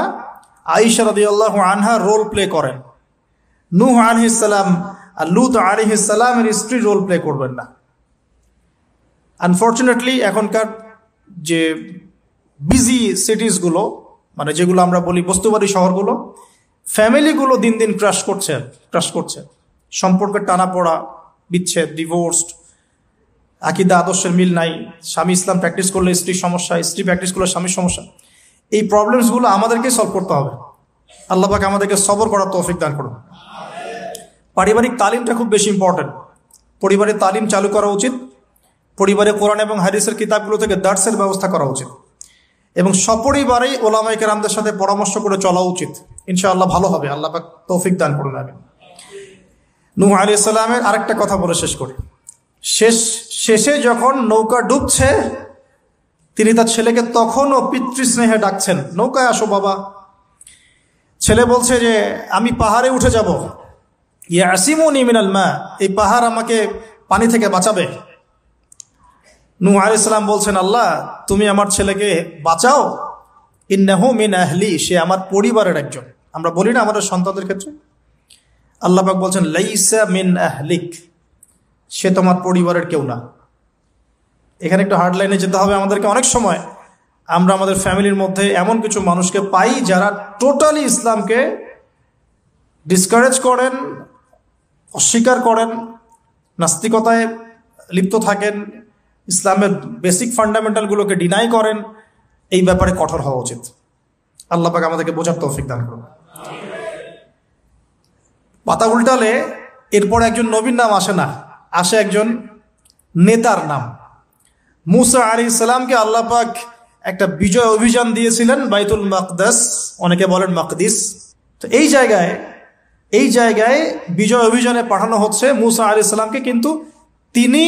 আয়েশা রাদিয়াল্লাহু আনহা রোল প্লে করেন। নূহ আলাইহিস সালাম আর লূত আলাইহিস সালামের স্ত্রী রোল প্লে করবেন না। আনফর্চুনেটলি এখনকার যে বিজি সিটিসগুলো, মানে যেগুলো আমরা বলি বস্তুবাদী শহরগুলো, ফ্যামিলিগুলো দিন দিন ক্রাশ করছে। সম্পর্কের টানাপোড়া, বিচ্ছেদ, ডিভোর্সড, আকীদা আদর্শের মিল নাই, স্বামী ইসলাম প্র্যাকটিস করলে স্ত্রীর সমস্যা, স্ত্রী প্র্যাকটিস করলে স্বামীর সমস্যা। এই প্রবলেমসগুলো আমাদেরকে সলভ করতে হবে। আল্লাহ পাক আমাদেরকে সবর করার তৌফিক দান করুন। পারিবারিক তালিমটা খুব বেশি ইম্পর্টেন্ট। পরিবারের তালিম চালু করা উচিত। পরিবারে কোরআন এবং হাদিসের কিতাবগুলো থেকে দার্সের ব্যবস্থা করা উচিত এবং সপরিবারেই ওলামায়ে কেরামদের সাথে পরামর্শ করে চলা উচিত। ইনশাআল্লাহ ভালো হবে। আল্লাহ পাক তৌফিক দান করুন। আমিন। নূহ আলাইহিস সালামের আরেকটা কথা বলে শেষ করি। শেষে যখন নৌকা ডুবছে, তিনি তার ছেলেকে তখনও পিতৃস্নেহে ডাকছেন, নৌকায় আসো বাবা। ছেলে বলছে যে আমি পাহাড়ে উঠে যাব, ইয়াসিমুনি মিনাল মা, এই পাহাড় আমাকে পানি থেকে বাঁচাবে। নূহ আলাইহিস সালাম বলছেন, আল্লাহ তুমি আমার ছেলেকে বাঁচাও, ইন্নাহু মিন আহলি, সে আমার পরিবারের একজন। আমরা বলি না আমাদের সন্তানদের ক্ষেত্রে, আল্লাহ পাক বলছেন লাইসা মিন আহলিক, সে তোমার পরিবারের কেউ না। এখানে একটু হার্ড লাইনে যেতে হবে আমাদেরকে। অনেক সময় আমরা আমাদের ফ্যামিলির মধ্যে এমন কিছু মানুষকে পাই যারা টোটালি ইসলামকে ডিসকারেজ করেন, অস্বীকার করেন, নাস্তিকতায় লিপ্ত থাকেন, ইসলামের বেসিক ফান্ডামেন্টালগুলোকে ডিনাই করেন। এই ব্যাপারে কঠোর হওয়া উচিত। আল্লাহ পাক আমাদেরকে বোঝার তৌফিক দান করুন। পাতা উল্টালে এরপর একজন নবীর নাম আসে না, আসে একজন নেতার নাম। মুসা আলাইহিস সালামকে আল্লাহ পাক একটা বিজয় অভিযান দিয়েছিলেন বাইতুল মাকদাস, অনেকে বলেন মাকদিস। তো এই জায়গায় বিজয় অভিযানে পাঠানো হচ্ছে মুসা আলাইহিস সালামকে, কিন্তু তিনি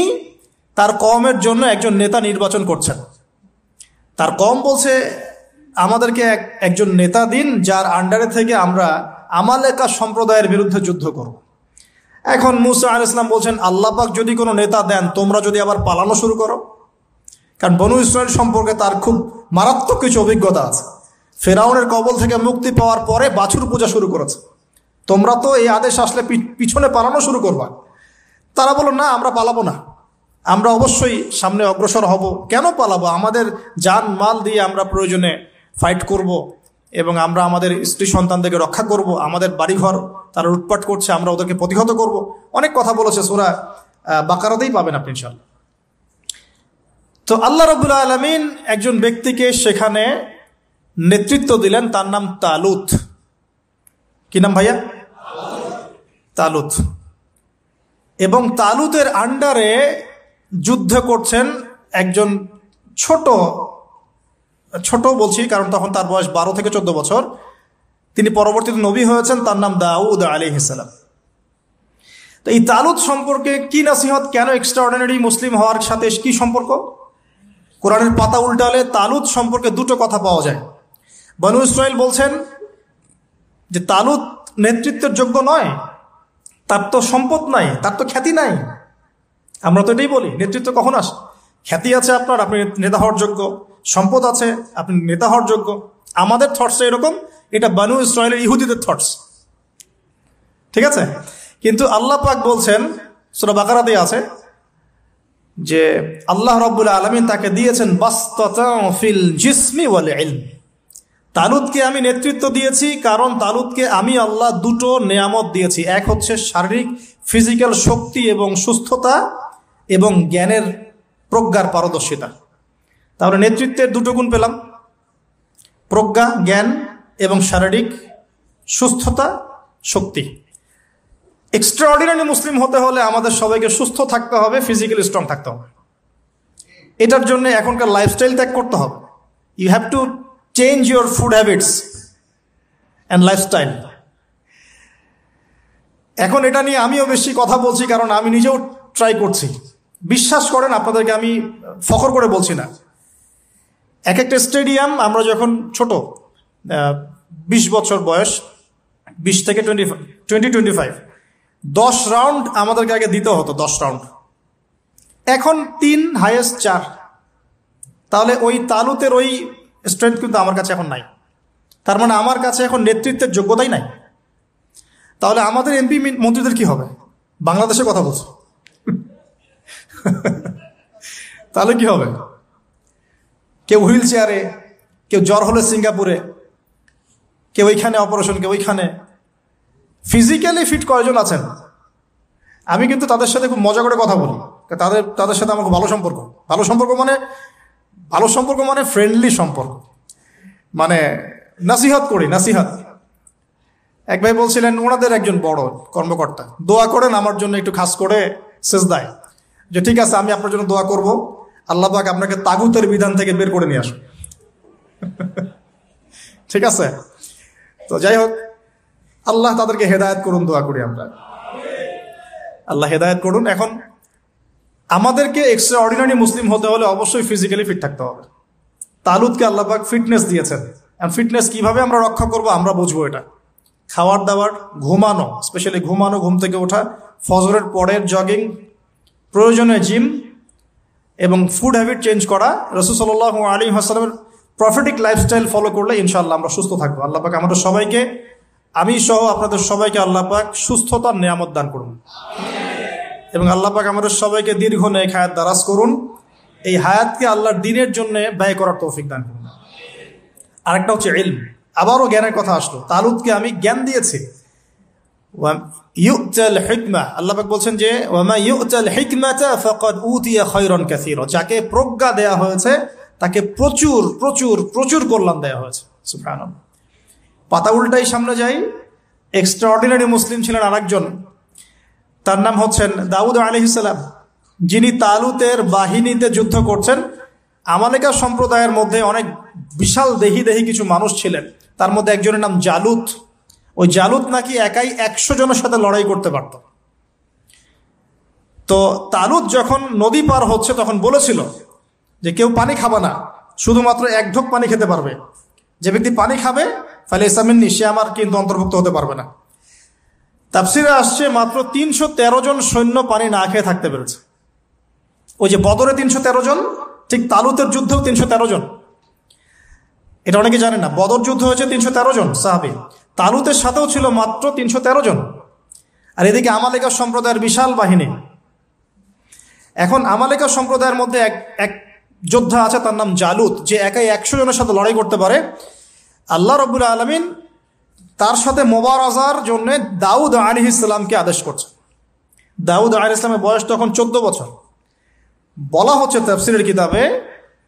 তার কওমের জন্য একজন নেতা নির্বাচন করছেন। তার কওম বলছে আমাদেরকে একজন নেতা দিন যার আন্ডারে থেকে আমরা আমালেকা সম্প্রদায়ের বিরুদ্ধে যুদ্ধ করব। এখন মুসা আলাইহিস সালাম বলছেন আল্লাহ পাক যদি কোনো নেতা দেন, তোমরা যদি আবার পালানো শুরু করো। কারণ বনু ইসরাইল সম্পর্কে তার খুব মারাত্মক কিছু অভিজ্ঞতা আছে। ফেরাউনের কবল থেকে মুক্তি পাওয়ার পরে বাছুর পূজা শুরু করেছে। তোমরা তো এই আদেশ আসলে পিছনে পালানো শুরু করবা। তারা বলল না, আমরা পালাবো না, আমরা অবশ্যই সামনে অগ্রসর হব। কেন পালাবো? আমাদের জান মাল দিয়ে আমরা প্রয়োজনে ফাইট করব এবং আমরা আমাদের স্ত্রী সন্তানদেরকে রক্ষা করব। আমাদের বাড়িঘর তারা লুটপাট করছে, আমরা ওদেরকে প্রতিহত করব। অনেক কথা বলেছে, সূরা বাকারাতেই পাবেন আপনি ইনশাআল্লাহ। তো আল্লাহ রাব্বুল আলামিন একজন ব্যক্তিকে সেখানে নেতৃত্ব দিলেন, তার নাম তালুত। কি নাম ভাইয়া? তালুত। এবং তালুতের আন্ডারে যুদ্ধ করছেন একজন ছোট বলছি কারণ তখন তার বয়স 12 থেকে 14 বছর। তিনি পরবর্তীতে নবী হয়েছেন, তার নাম দাউদ আলাইহিস সালাম। তো এই তালুত সম্পর্কে কি নসিহত, কেন এক্সট্রাঅর্ডিনারি মুসলিম হওয়ার সাথে কি সম্পর্ক? কোরআনের পাতা উল্টালে তালুত সম্পর্কে দুটো কথা পাওয়া যায়। বনু ইসরাইল বলছেন যে তালুত নেতৃত্বের যোগ্য নয়, তার তো সম্পদ নাই, তার তো খ্যাতি নাই। আমরা তো এটাই বলি, নেতৃত্ব কখন আসে? খ্যাতি আছে আপনার, আপনি নেতা হওয়ার যোগ্য, সম্পদ আছে, আপনি নেতা হওয়ার যোগ্য। আমাদের থটস এরকম, এটা বনু ইসরাইলের ইহুদিদের থটস, ঠিক আছে? কিন্তু আল্লাহ পাক বলছেন, সূরা বাকারাতে আছে যে আল্লাহ রাব্বুল আলামিন তাকে দিয়েছেন বাসতাতাউ ফিল জিসমি ওয়াল ইলম। তালুতকে আমি নেতৃত্ব দিয়েছি কারণ তালুতকে আমি আল্লাহ দুটো নেয়ামত দিয়েছি। এক হচ্ছে শারীরিক ফিজিক্যাল শক্তি এবং সুস্থতা এবং জ্ঞানের প্রজ্ঞার পারদর্শিতা। তাহলে নেতৃত্বের দুটো গুণ পেলাম, প্রজ্ঞা, জ্ঞান এবং শারীরিক সুস্থতা, শক্তি। এক্সট্রাঅর্ডিনারি মুসলিম হতে হলে আমাদের সবাইকে সুস্থ থাকতে হবে, ফিজিক্যালি স্ট্রং থাকতে হবে। এটার জন্য এখনকার লাইফস্টাইল ত্যাগ করতে হবে। You have to change your food habits and lifestyle. এখন এটা নিয়ে আমিও বেশি কথা বলছি কারণ আমি নিজেও ট্রাই করছি। বিশ্বাস করেন, আপনাদেরকে আমি ফখর করে বলছি না। এক একটা স্টেডিয়াম আমরা যখন ছোট 20 বছর বয়স, 20 থেকে 25, 10 রাউন্ড আমাদেরকে আগে দিতে হতো, 10 রাউন্ড। এখন 3, হাইয়েস্ট 4। তাহলে ওই তালুতের ওই স্ট্রেংথ কিন্তু আমার কাছে এখন নাই। তার মানে আমার কাছে এখন নেতৃত্বের যোগ্যতাই নাই। তাহলে আমাদের এমপি মন্ত্রীদের কি হবে? বাংলাদেশের কথা বলছো তাহলে কি হবে? কেউ হুইল চেয়ারে, কেউ জ্বর হলে সিঙ্গাপুরে, কেউ ওইখানে অপারেশন, কেউ ওইখানে। ফিজিক্যালি ফিট কয়জন আছেন? আমি কিন্তু তাদের সাথে খুব মজা করে কথা বলি, তাদের সাথে আমার খুব ভালো সম্পর্ক। ভালো সম্পর্ক মানে ফ্রেন্ডলি সম্পর্ক, মানে নাসিহত করি, নাসিহত। এক ভাই বলছিলেন, ওনাদের একজন বড় কর্মকর্তা, দোয়া করেন আমার জন্য একটু খাস করে সেজদায়, যে ঠিক আছে আমি আপনার জন্য দোয়া করব, আল্লাহ পাক আপনাকে তাগুতের বিধান থেকে বের করে নিয়ে আসুন ঠিক আছে? তো যাই হোক, আল্লাহ তাদেরকে হেদায়েত করুন, দোয়া করি আমরা, আল্লাহ হেদায়েত করুন। এখন আমাদেরকে এক্সট্রাঅর্ডিনারি মুসলিম হতে হলে অবশ্যই ফিজিক্যালি ফিট থাকতে হবে। তালুতকে আল্লাহ পাক ফিটনেস দিয়েছেন। ফিটনেস কিভাবে আমরা রক্ষা করব আমরা বুঝবো। এটা খাওয়ার দাওয়ার, ঘুমানো, স্পেশালি ঘুমানো, ঘুম থেকে ওঠা, ফজরের পরের জগিং, প্রয়োজনে জিম এবং ফুড হ্যাবিট চেঞ্জ করা। রাসূল সাল্লাল্লাহু আলাইহি ওয়াসাল্লামের প্রফেটিক লাইফস্টাইল ফলো করলে ইনশাআল্লাহ আমরা সুস্থ থাকবো। আল্লাহ পাক আমাদের সবাইকে, আমি সহ আপনাদের সবাইকে আল্লাহ পাক সুস্থতার নিয়ামত দান করুন এবং আল্লাহ পাক আমাদের সবাইকে দীর্ঘ নেক হায়াত দারাজ করুন। এই হায়াতকে আল্লাহর দ্বীনের জন্য ব্যয় করার তৌফিক দান করুন। আরেকটা হচ্ছে ইলম। আবারও জ্ঞানের কথা আসলো। তালুতকে আমি জ্ঞান দিয়েছি। ইউতাল হিকমা, আল্লাহ পাক বলছেন যে ওয়ামা ইউতাল হিকমাতা ফাকাদ উতিয়া খায়রান কাসীরা, যাকে প্রজ্ঞা দেয়া হয়েছে তাকে প্রচুর প্রচুর প্রচুর কল্যাণ দেয়া হয়েছে। সুবহানাল্লাহ। পাতা উল্টাই সামনে যাই, এক্সট্রাঅর্ডিনারি মুসলিম ছিলেন আরেকজন, তার নাম হচ্ছেন দাউদ আলাইহিস সালাম, যিনি তালুতের বাহিনীতে যুদ্ধ করছেন। আমালেকা সম্প্রদায়ের মধ্যে অনেক বিশাল দেহি কিছু মানুষ ছিলেন, তার মধ্যে একজনের নাম জালুত। ওই জালুত নাকি একাই 100 জনের সাথে লড়াই করতে পারত। তো তালুত যখন নদী পার হচ্ছে তখন বলেছিল যে কেউ পানি খাবে না, শুধুমাত্র 1 ঢোক পানি খেতে পারবে। যে ব্যক্তি পানি খাবে ফালাইসা মিন্নি, সে আমার কিন্তু অন্তর্ভুক্ত হতে পারবে না। তাফসিরে আসছে মাত্র 313 জন সৈন্য পানি না খেয়ে থাকতে পেরেছে। ওই যে বদরে 313 জন, ঠিক তালুতের যুদ্ধেও 313 জন। এটা অনেকে জানেন না, বদর যুদ্ধ হয়েছে 313 জন সাহাবী, তালুতের সাথেও ছিল মাত্র 313 জন। আর এদিকে আমালেকা সম্প্রদায়ের বিশাল বাহিনী। এখন আমালেকা সম্প্রদায়ের মধ্যে এক যোদ্ধা আছে, তার নাম জালুত, যে একাই 100 জনের সাথে লড়াই করতে পারে। আল্লাহ রাব্বুল আলামিন তার সাথে মোবারাজার জন্য দাউদ আলাইহিস সালামকে আদেশ করছে। দাউদ আলাইহিস সালামের বয়স তখন 14 বছর। বলা হচ্ছে তাফসীরের কিতাবে,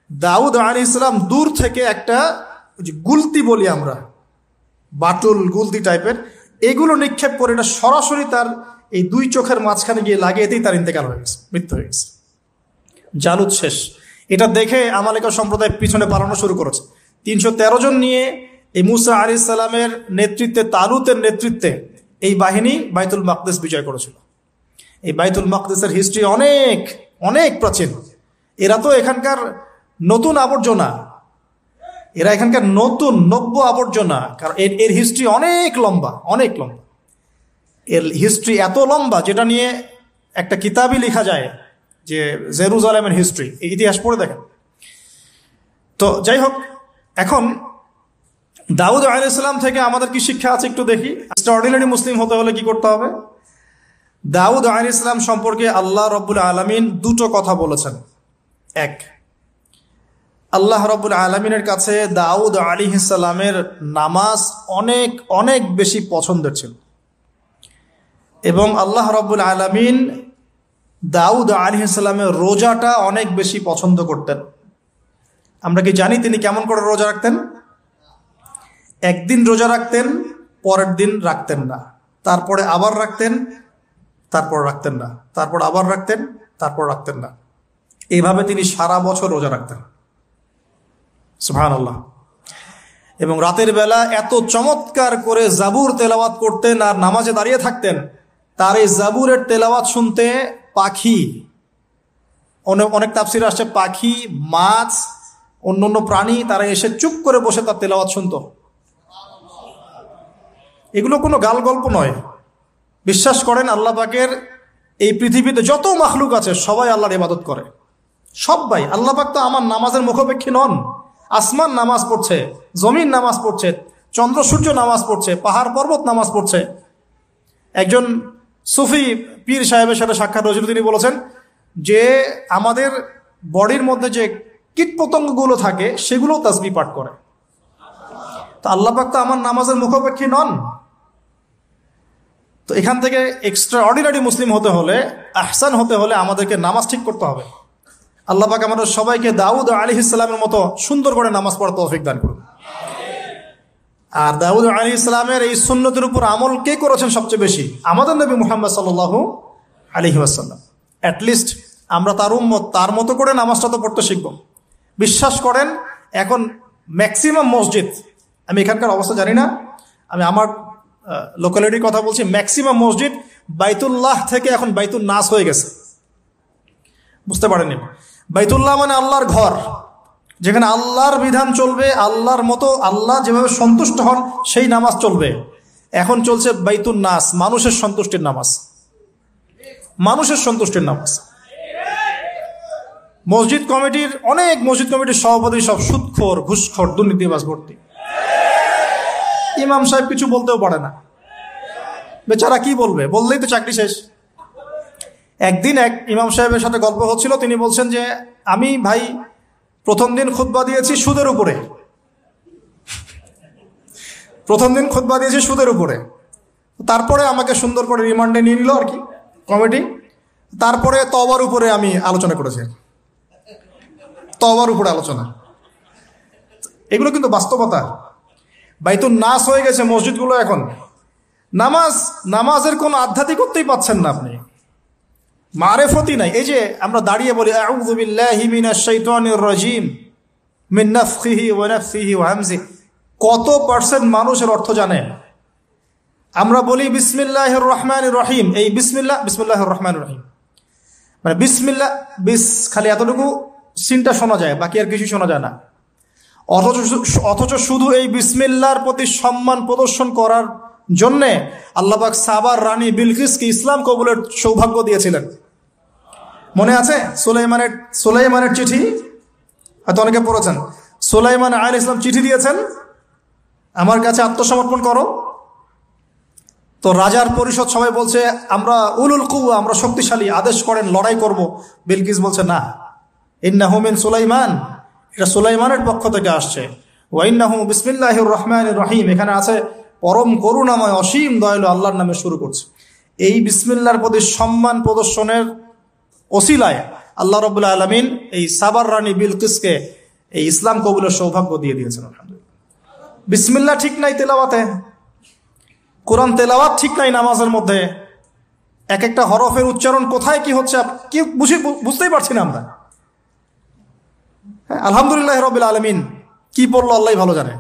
দাউদ আলাইহিস সালাম দূর থেকে একটা গুলতি বলি আমরা, বাটুল গুলতি টাইপের, এগুলো নিক্ষেপ করে এটা সরাসরি তার এই দুই চোখের মাঝখানে গিয়ে লাগিয়েতেই তার ইন্তেকাল হয়ে গেছে, মৃত্যু হয়ে গেছে। জালুত শেষ। এটা দেখে আমালেকা সম্প্রদায় পিছনে পালানো শুরু করেছে। 313 জন নিয়ে এই মুসা আলাইহিস সালামের নেতৃত্বে, তালুতের নেতৃত্বে এই বাহিনী বাইতুল মাকদিস বিজয় করেছিল। এই বাইতুল মাকদিসের হিস্ট্রি অনেক অনেক প্রাচীন। এরা তো এখানকার নতুন আবর্জনা, এরা এখানকার নতুন নব্য আবর্জনা, কারণ এর হিস্ট্রি অনেক লম্বা, অনেক লম্বা। এর হিস্ট্রি এত লম্বা যেটা নিয়ে একটা কিতাবই লেখা যায়, যে জেরুজালেমের হিস্ট্রি, এই ইতিহাস পড়ে দেখেন। তো যাই হোক, এখন দাউদ আলাইহিস সালাম থেকে আমাদের কি শিক্ষা আছে একটু দেখি। এক্সট্রাঅর্ডিনারি মুসলিম হতে হলে কি করতে হবে? দাউদ আলাইহিস সালাম সম্পর্কে আল্লাহ রাব্বুল আলামিন দুটো কথা বলেছেন। এক, আল্লাহ রাব্বুল আলামিনের কাছে দাউদ আলাইহিস সালামের নামাজ অনেক অনেক বেশি পছন্দের ছিল, এবং আল্লাহ রাব্বুল আলামিন দাউদ আলাইহিস সালামের রোজাটা অনেক বেশি পছন্দ করতেন। আমরা কি জানি তিনি কেমন করে রোজা রাখতেন? একদিন রোজা রাখতেন, পরের দিন রাখতেন না, তারপরে আবার রাখতেন, তারপর রাখতেন না, তারপর আবার রাখতেন, তারপর রাখতেন না। এইভাবে তিনি সারা বছর রোজা রাখতেন। সুবহানাল্লাহ। এবং রাতের বেলা এত চমৎকার করে জাবুর তেলাওয়াত করতেন আর নামাজে দাঁড়িয়ে থাকতেন, তার এই জাবুরের তেলাওয়াত শুনতে পাখি, অনেক তাফসিরে আসছে পাখি, মাছ, অন্যান্য প্রাণী, তারা এসে চুপ করে বসে তার তেলাওয়াত শুনত। এগুলো কোনো গাল গল্প নয়। বিশ্বাস করেন আল্লাহ পাকের এই পৃথিবীতে যত মাখলুক আছে সবাই আল্লাহর ইবাদত করে, সবাই। আল্লাহ পাক তো আমার নামাজের মুখাপেক্ষী নন। আসমান নামাজ পড়ছে, জমিন নামাজ পড়ছে, চন্দ্র সূর্য নামাজ পড়ছে, পাহাড় পর্বত নামাজ পড়ছে। একজন সুফি পীর সাহেবের সাথে সাক্ষাৎ হয়েছিল, তিনি বলেছেন যে আমাদের বডির মধ্যে যে কীট পতঙ্গগুলো থাকে সেগুলো তাসবিহ পাঠ করে। তো আল্লাহ পাক তো আমার নামাজের মুখাপেক্ষী নন। তো এখান থেকে এক্সট্রা অর্ডিনারি মুসলিম হতে হলে, আহসান হতে হলে আমাদেরকে নামাজ ঠিক করতে হবে। আল্লাহ পাক আমাদের সবাইকে দাউদ আলাইহিস সালামের মতো সুন্দর করে নামাজ পড়ার তৌফিক দান করুন। আর দাউদ আলাইহিস সালামের এই সুন্নতের উপর আমল কে করেছেন সবচেয়ে বেশি? আমাদের নবী মুহাম্মদ সাল্লাল্লাহু আলাইহি ওয়াসাল্লাম। অ্যাটলিস্ট আমরা তার উম্মত, তার মতো করে নামাজটা তো পড়তে শিখব। বিশ্বাস করেন এখন ম্যাক্সিমাম মসজিদ, আমি এখানকার অবস্থা জানি না, আমি আমার লোকালিটির কথা বলছি, ম্যাক্সিমাম মসজিদ বাইতুল্লাহ থেকে এখন বাইতুল নাস হয়ে গেছে। বুঝতে পারেননি? বাইতুল্লাহ মানে আল্লাহর ঘর, যেখানে আল্লাহর বিধান চলবে, আল্লাহর মতো, আল্লাহ যেভাবে সন্তুষ্ট হন সেই নামাজ চলবে। এখন চলছে বাইতুল নাস, মানুষের সন্তুষ্টির নামাজ, মানুষের সন্তুষ্টির নামাজ। মসজিদ কমিটির, অনেক মসজিদ কমিটির সভাপতি সব সুদখোর, ঘুষখোর, দুর্নীতিবাজ ভর্তি। ইমাম সাহেব কিছু বলতেও পারে না, বেচারা কি বলবে, বললেই তো চাকরি শেষ। একদিন এক ইমাম সাহেবের সাথে গল্প হচ্ছিল, তিনি বলছেন যে আমি ভাই প্রথম দিন খুতবা দিয়েছি সুদের উপরে, প্রথম দিন খুতবা দিয়েছি সুদের উপরে, তারপরে আমাকে সুন্দর করে রিমান্ডে নিয়ে নিল আর কি কমিটি, তারপরে তওবার উপরে আমি আলোচনা করেছি, তওবার উপরে আলোচনা। এগুলো কিন্তু বাস্তবতা। বাইতুল নাস হয়ে গেছে মসজিদগুলো এখন। নামাজের কোনো আধ্যাত্মিকতাই পাচ্ছেন না আপনি, মারেফতি নাই। এই যে আমরা দাঁড়িয়ে বলি আউযু বিল্লাহি মিনাশ শাইতানির রাজিম মিন নাফখিহি ওয়া নাফসিহি ওয়া হামজিহি, কত পার্সেন্ট মানুষের অর্থ জানে? আমরা বলি বিসমিল্লাহির রহমানির রহিম, এই বিসমিল্লাহির রহমানির রহিম মানে বিসমিল্লাহ, খালি এতটুকু সিনটা শোনা যায়, বাকি আর কিছু শোনা যায় না। অথচ শুধু এই বিসমিল্লাহর প্রতি সম্মান প্রদর্শন করার জন্যে আল্লাহ পাক সাবার রানী বিলকিসকে ইসলাম কবুলের সৌভাগ্য দিয়েছিলেন। মনে আছে সুলাইমানের চিঠি, হয়তো অনেকে পড়েছেন। সুলাইমান আলাইহিস সালাম চিঠি দিয়েছেন, আমার কাছে আত্মসমর্পণ করো। তো রাজার পরিষদ সবাই বলছে আমরা উলুল কুওয়া, আমরা শক্তিশালী, আদেশ করেন লড়াই করব। বিলকিস বলছে না, ইন্নাহু মিন সুলাইমান, এটা সুলাইমানের পক্ষ থেকে আসছে। ওয়া ইন্নাহু বিসমিল্লাহির রহমানির রহিম, এখানে আছে পরম করুণাময় অসীম দয়ালু আল্লাহর নামে শুরু করছে। এই বিসমিল্লাহর প্রতি সম্মান প্রদর্শনের ওসিলায় আল্লাহ রাব্বুল আলামিন এই সাবার রানী বিলকিসকে এই ইসলাম কবুলের সৌভাগ্য দিয়ে দিয়েছেন। আলহামদুলিল্লাহ। বিসমিল্লাহ ঠিক নাই তেলাওয়াতে, কোরআন তেলাওয়াত ঠিক নাই নামাজের মধ্যে, এক একটা হরফের উচ্চারণ কোথায় কি হচ্ছে কি বুঝতেই পারছি না আমরা। আলহামদুলিল্লাহ রাব্বিল আলামিন কি পড়লো আল্লাহ ভালো জানে।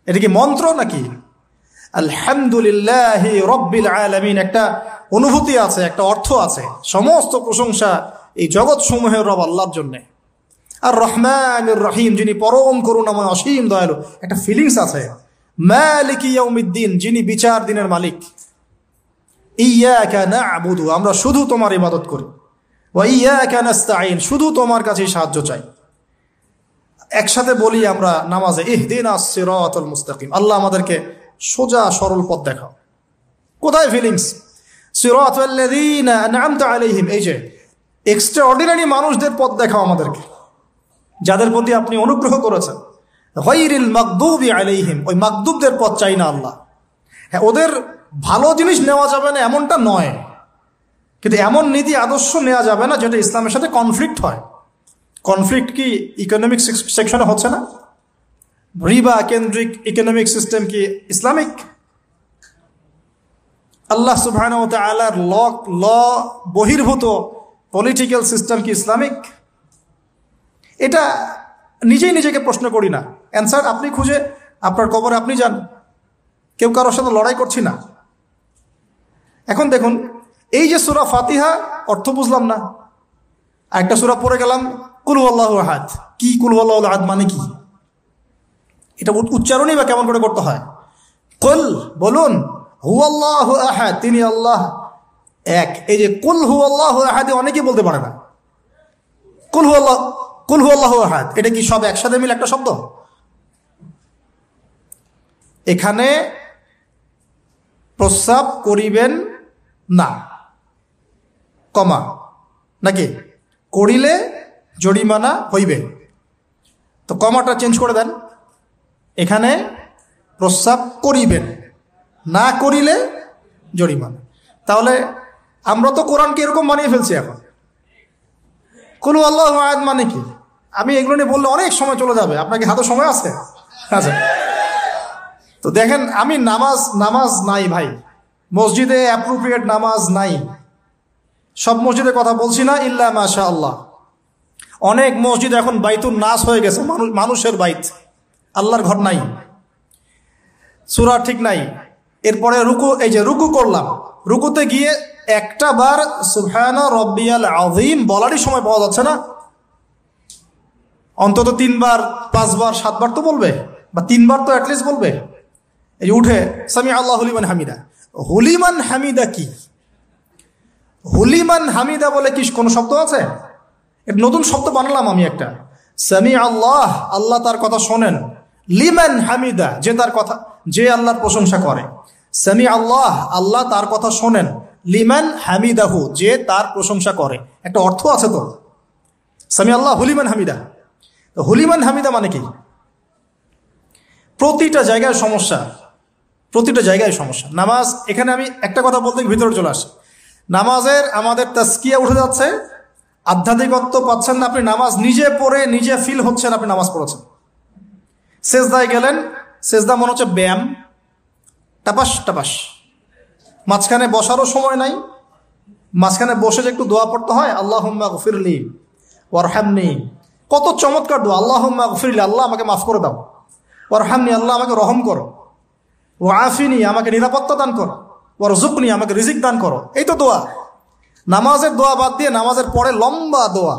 এটা কি মন্ত্র নাকি? আলহামদুলিল্লাহি রাব্বিল আলামিন একটা অনুভূতি আছে, একটা অর্থ আছে। সমস্ত প্রশংসা এই জগৎ সমূহের রব আল্লাহর জন্য। আর রহমানির রহিম, যিনি পরম করুণাময় অসীম দয়ালু, একটা ফিলিংস আছে। মালিকি ইয়াউমিদ্দিন, যিনি বিচার দিনের মালিক। ইয়াকা না'বুদু, আমরা শুধু তোমার ইবাদত করি। ওয়া ইয়াকা নাস্তাঈন, শুধু তোমার কাছেই সাহায্য চাই। একসাথে বলি আমরা নামাজে, ইহদিনাস সিরাতাল মুস্তাকিম, আল্লাহ আমাদেরকে সোজা সরল পথ দেখাও। কোথায় ফিলিংস? সিরাতাল লাযীনা আন'আমতা আলাইহিম, এই যে এক্সট্রাঅর্ডিনারি মানুষদের পথ দেখাও আমাদেরকে, যাদের প্রতি আপনি অনুগ্রহ করেছেন। গায়রিল মাগদুবি আলাইহিম, ওই মাগদুবদের পথ চাই না আল্লাহ। হ্যাঁ, ওদের ভালো জিনিস নেওয়া যাবে না এমনটা নয়, কিন্তু এমন নীতি আদর্শ নেওয়া যাবে না যেটা ইসলামের সাথে কনফ্লিক্ট হয়। কনফ্লিক্ট কি ইকোনমিক সেকশনে হচ্ছে না? রিবা কেন্দ্রিক ইকোনমিক সিস্টেম কি ইসলামিক? আল্লাহ সুবহানাহু ওয়া তাআলার ল বহির্ভূত পলিটিক্যাল সিস্টেম কি ইসলামিক? এটা নিজেই নিজেকে প্রশ্ন করি না, অ্যান্সার আপনি খুঁজে আপনার কবরে আপনি যান। কেউ কারোর সাথে লড়াই করছি না। এখন দেখুন, এই যে সূরা ফাতিহা অর্থ বুঝলাম না, একটা সূরা পড়ে গেলাম কুল হুয়াল্লাহু আহাদ। কি কুল হুয়াল্লাহু আহাদ মানে কি? এটা উচ্চারণই বা কেমন করে করতে হয়? কুল, বলুন, হুয়াল্লাহু আহাদ, তিনি আল্লাহ এক। এই যে কুল হুয়াল্লাহু আহাদ অনেকেই বলতে পারে না। কুল হুয়াল্লাহু আহাদ, এটা কি সব একসাথে মিলে একটা শব্দ? এখানে প্রস্রাব করিবেন না, কমা, নাকি করিলে জরিমানা হইবে, তো কমাটা চেঞ্জ করে দেন। এখানে প্রস্রাব করিবেন, না করিলে জরিমানা। তাহলে আমরা তো কোরআনকে এরকম বানিয়ে ফেলছি এখন। কুল হুয়াল্লাহু আহাদ মানে কি? আমি এগুলো নিয়ে বললে অনেক সময় চলে যাবে। আপনাকে হাতে সময় আছে? আচ্ছা, তো দেখেন, আমি নামাজ নাই ভাই, মসজিদে অ্যাপ্রোপ্রিয়েট নামাজ নাই। সব মসজিদের কথা বলছি না, ইল্লা মাশা আল্লাহ। অনেক মসজিদ এখন বাইতুন নাস হয়ে গেছে, মানুষের বাইত, আল্লাহর ঘর নাই, সূরা ঠিক নাই। এরপরে রুকু, এই যে রুকু করলাম, রুকুতে গিয়ে একটা বার সুবহানা রাব্বিয়াল আযীম বলারই সময় পাওয়া যাচ্ছে না। অন্তত 3 বার 5 বার 7 বার তো বলবে, বা 3 বার তো অ্যাটলিস্ট বলবে। এই যে উঠে সামি আল্লাহু লিমান হামিদা, হুলিমান হামিদা কি? হুলিমান হামিদা বলে কি কোনো শব্দ আছে? এটা নতুন শব্দ বানালাম আমি একটা। সামি আল্লাহ, আল্লাহ তার কথা শোনেন। লিমান হামিদা, যে তার কথা, যে আল্লাহর প্রশংসা করে। সামি আল্লাহ, আল্লাহ তার কথা শোনেন। লিমান হামিদাহু, যে তার প্রশংসা করে। একটা অর্থ আছে তো, সামি আল্লাহ হুলিমান হামিদা। হুলিমান হামিদা মানে কি? প্রতিটা জায়গায় সমস্যা, প্রতিটা জায়গায় সমস্যা। নামাজ, এখানে আমি একটা কথা বলতে ভিতরে চলে আসি। নামাজের আমাদের তাজকিয়া উঠে যাচ্ছে, আধ্যাত্মিকত্ব পাচ্ছেন না। আপনি নামাজ নিজে পড়ে নিজে ফিল হচ্ছেন আপনি নামাজ পড়েছেন। সেজদায় গেলেন, সেজদা মনে হচ্ছে ব্যায়াম, টাপাস টাপাস। মাঝখানে বসারও সময় নাই, মাঝখানে বসে যে একটু দোয়া পড়তে হয়, আল্লাহুম্মা গফিরলি ওয়ারহামনি, কত চমৎকার দোয়া। আল্লাহুম্মা গফিরলি, আল্লাহ আমাকে মাফ করে দাও। ওয়ারহামনি, আল্লাহ আমাকে রহম করো। ওয়াফিনি, আমাকে নিরাপত্তা দান করো। ওয়ারজুকনি, আমাকে রিজিক দান করো। এই তো দোয়া। নামাজের দোয়া বাদ দিয়ে নামাজের পরে লম্বা দোয়া।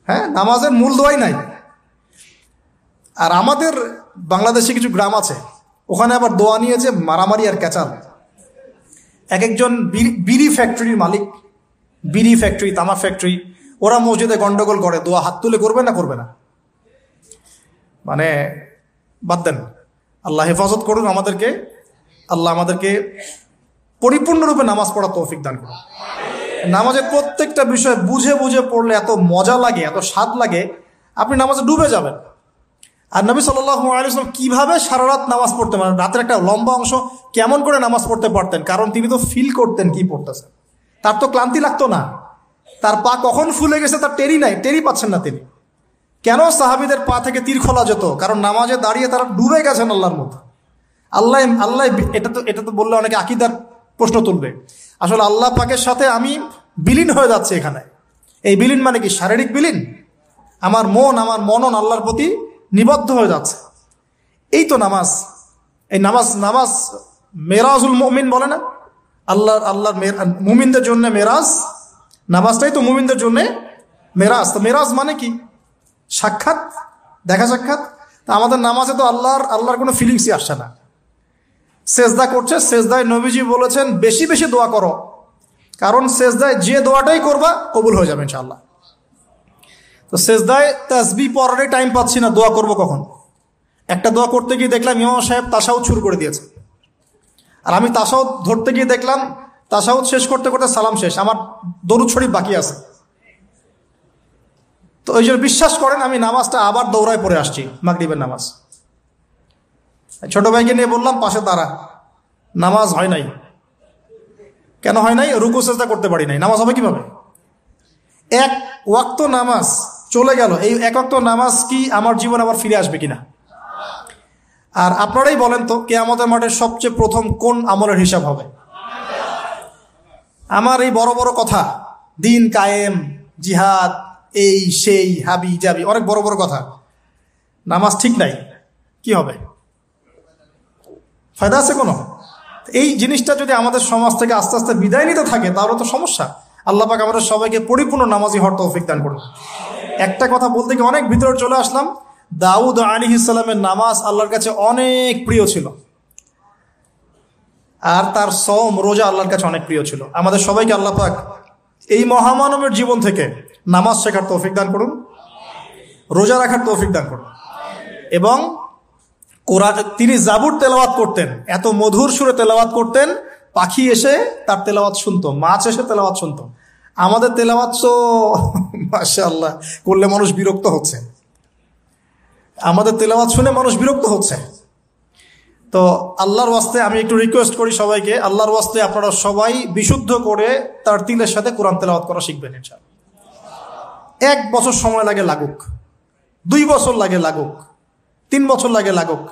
হ্যাঁ, নামাজের মূল দোয়াই নাই। আর আমাদের বাংলাদেশে কিছু গ্রাম আছে, ওখানে আবার দোয়া নিয়েছে মারামারি আর ক্যাচাল। এক একজন বিড়ি ফ্যাক্টরির মালিক, বিড়ি ফ্যাক্টরি, তামাক ফ্যাক্টরি, ওরা মসজিদে গন্ডগোল করে, দোয়া হাত তুলে করবে না করবে না, মানে বাদ দেন। আল্লাহ হেফাজত করুন আমাদেরকে, আল্লাহ আমাদেরকে পরিপূর্ণরূপে নামাজ পড়ার তৌফিক দান করুন। নামাজের প্রত্যেকটা বিষয় বুঝে বুঝে পড়লে এত মজা লাগে, এত স্বাদ লাগে, আপনি নামাজে ডুবে যাবেন। আর নবী সাল্লাল্লাহু আলাইহি ওয়াসাল্লাম কিভাবে সারা রাত নামাজ পড়তেন, মানে রাতের একটা লম্বা অংশ কেমন করে নামাজ পড়তে পারতেন? কারণ তিনি তো ফিল করতেন কি পড়তেছেন, তার তো ক্লান্তি লাগতো না। তার পা কখন ফুলে গেছে তার টেরি পাচ্ছেন না তিনি। কেন সাহাবীদের পা থেকে তীর খোলা যেত? কারণ নামাজে দাঁড়িয়ে তারা ডুবে গেছেন আল্লাহর মধ্যে। আল্লাহ আল্লাহ এটা তো বললে অনেকে আকীদার প্রশ্ন তুলবে। আসলে আল্লাহ পাকের সাথে আমি বিলীন হয়ে যাচ্ছে এখানে। এই বিলীন মানে কি? শারীরিক বিলীন। আমার মনন আল্লাহর প্রতি নিবদ্ধ হয়ে যাচ্ছে। এই তো নামাজ। এই নামাজ মেরাজুল মুমিন বলে না? আল্লাহর মুমিনদের জন্য মেরাজ, নামাজটাই তো মুমিনদের জন্য মেরাজ। তো মেরাজ মানে কি? সাক্ষাৎ, দেখা সাক্ষাৎ। তা আমাদের নামাজে তো আল্লাহর কোনো ফিলিংসই আসছে না। সেজদা করছে, সেজদায় নবীজি বলেছেন বেশি বেশি দোয়া করো, কারণ সেজদায় যে দোয়াটাই করবা কবুল হয়ে যাবে ইনশাআল্লাহ। তো সেজদায় তাসবিহ পড়ারই টাইম পাচ্ছি না, দোয়া করব কখন? একটা দোয়া করতে গিয়ে দেখলাম ইমাম সাহেব তাশাহুদ শুরু করে দিয়েছে, আর আমি তাশাহুদ ধরতে গিয়ে দেখলাম তাশাহুদ শেষ করতে করতে সালাম শেষ, আমার দরুদ শরীফ বাকি আছে। তো ওই জন্য বিশ্বাস করেন আমি নামাজটা আবার দৌড়ায় পড়ে আসছি, মাগরিবের নামাজ। ছোট ভাইকে নিয়ে বললাম পাশে দাঁড়া, নামাজ হয় নাই। কেন হয় নাই? রুকু সেজদা করতে পারি নাই। নামাজ হবে কিভাবে? এক ওয়াক্ত নামাজ চলে গেল। এই এক ওয়াক্ত নামাজ কি আমার জীবন আবার ফিরে আসবে কিনা? আর আপনারাই বলেন তো, কিয়ামতের মাঠে সবচেয়ে প্রথম কোন আমলের হিসাব হবে? আমার এই বড় বড় কথা, দিন কায়েম, জিহাদ, এই সেই, হাবি জাবি, অনেক বড় বড় কথা, নামাজ ঠিক নাই, কি হবে? ফায়দা আছে কোনো? এই জিনিসটা যদি আমাদের সমাজ থেকে আস্তে আস্তে বিদায় নিতে থাকে তাহলে তো সমস্যা। আল্লাহ পাক আমাদের সবাইকে পরিপূর্ণ নামাজি হওয়ার তৌফিক দান করুন। একটা কথা বলতে গিয়ে অনেক ভিতরে চলে আসলাম। দাউদ আলাইহিস সালামের নামাজ আল্লাহর কাছে অনেক প্রিয় ছিল, আর তার সওম রোজা আল্লাহর কাছে অনেক প্রিয় ছিল। আমাদের সবাইকে আল্লাহ পাক এই মহামানবের জীবন থেকে নামাজ শেখার তৌফিক দান করুন, রোজা রাখার তৌফিক দান করুন। এবং কোরআন, তিনি জাবুর তেলাওয়াত করতেন, এত মধুর সুরে তেলাওয়াত করতেন, পাখি এসে তার তেলাওয়াত শুনতো, মাছ এসে তেলাওয়াত শুনতো। আমাদের তেলাওয়াত তো মাশাআল্লাহ করলে মানুষ বিরক্ত হচ্ছে, আমাদের তেলাওয়াত শুনে মানুষ বিরক্ত হচ্ছে। তো আল্লাহর ওয়াস্তে আমি একটু রিকোয়েস্ট করি সবাইকে, আল্লাহর ওয়াস্তে আপনারা সবাই বিশুদ্ধ করে তার তিলের সাথে কোরআন তেলাওয়াত করা শিখবেন ইনশাআল্লাহ। 1 বছর সময় লাগে লাগুক, 2 বছর লাগে লাগুক, 3 বছর লাগে লাগুক।